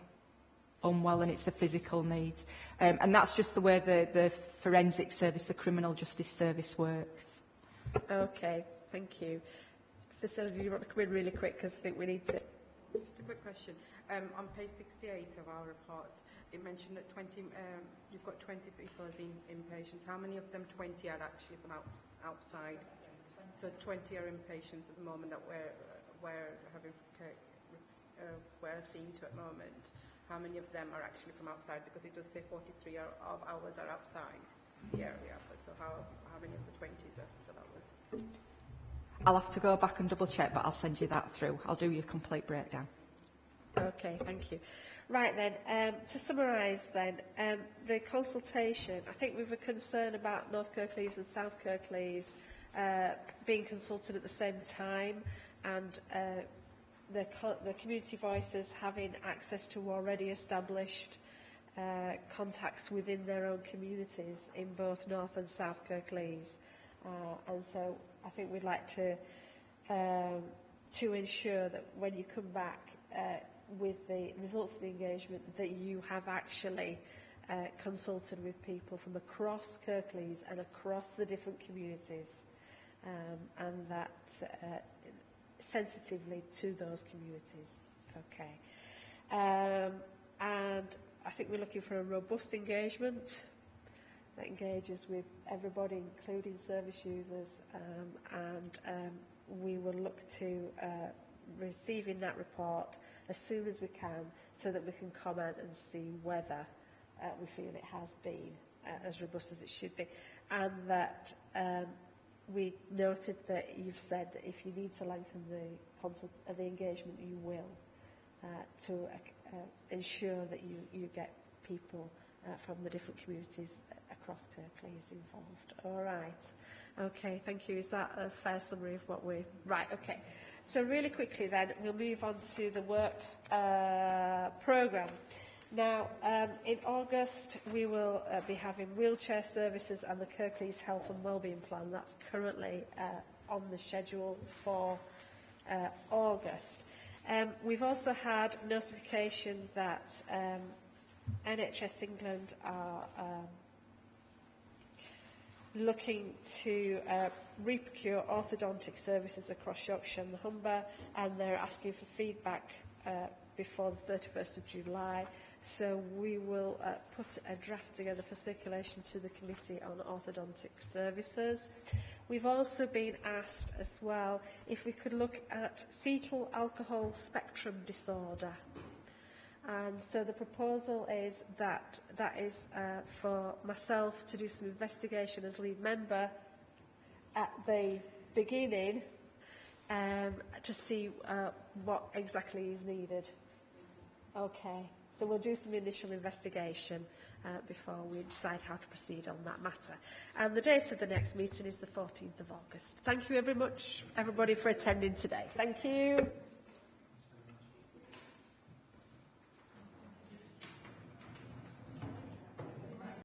unwell, and it's the physical needs. And that's just the way the forensic service, the criminal justice service works. Okay, thank you. Facility, do you want to come in really quick, because I think we need to... Just a quick question. On page 68 of our report, it mentioned that you've got 20 people as inpatients. How many of them 20 are actually from outside? So 20 are inpatients at the moment that we're seeing to at the moment. How many of them are actually from outside? Because it does say 43 of ours are outside the area. So how many of the 20s are? So that was... I'll have to go back and double check, but I'll send you that through. I'll do your complete breakdown. Okay, thank you. Right then, to summarise then, the consultation, I think we've a concern about North Kirklees and South Kirklees being consulted at the same time, and the community voices having access to already established contacts within their own communities in both North and South Kirklees. And so I think we'd like to ensure that when you come back with the results of the engagement, that you have actually consulted with people from across Kirklees and across the different communities, and that sensitively to those communities. Okay. And I think we're looking for a robust engagement that engages with everybody, including service users, and we will look to receiving that report as soon as we can, so that we can comment and see whether we feel it has been as robust as it should be, and that we noted that you've said that if you need to lengthen the engagement, you will, to ensure that you get people from the different communities across Kirklees involved. All right. Okay, thank you. Is that a fair summary of what we're... Right, okay. So really quickly then, we'll move on to the work programme. Now, in August, we will be having wheelchair services and the Kirklees Health and Wellbeing Plan. That's currently on the schedule for August. We've also had notification that NHS England are looking to re-procure orthodontic services across Yorkshire and the Humber, and they're asking for feedback before the 31st of July. So we will put a draft together for circulation to the Committee on Orthodontic Services. We've also been asked as well if we could look at fetal alcohol spectrum disorder. And so the proposal is that is for myself to do some investigation as lead member at the beginning to see what exactly is needed. Okay, so we'll do some initial investigation before we decide how to proceed on that matter. And the date of the next meeting is the 14th of August. Thank you very much, everybody, for attending today. Thank you.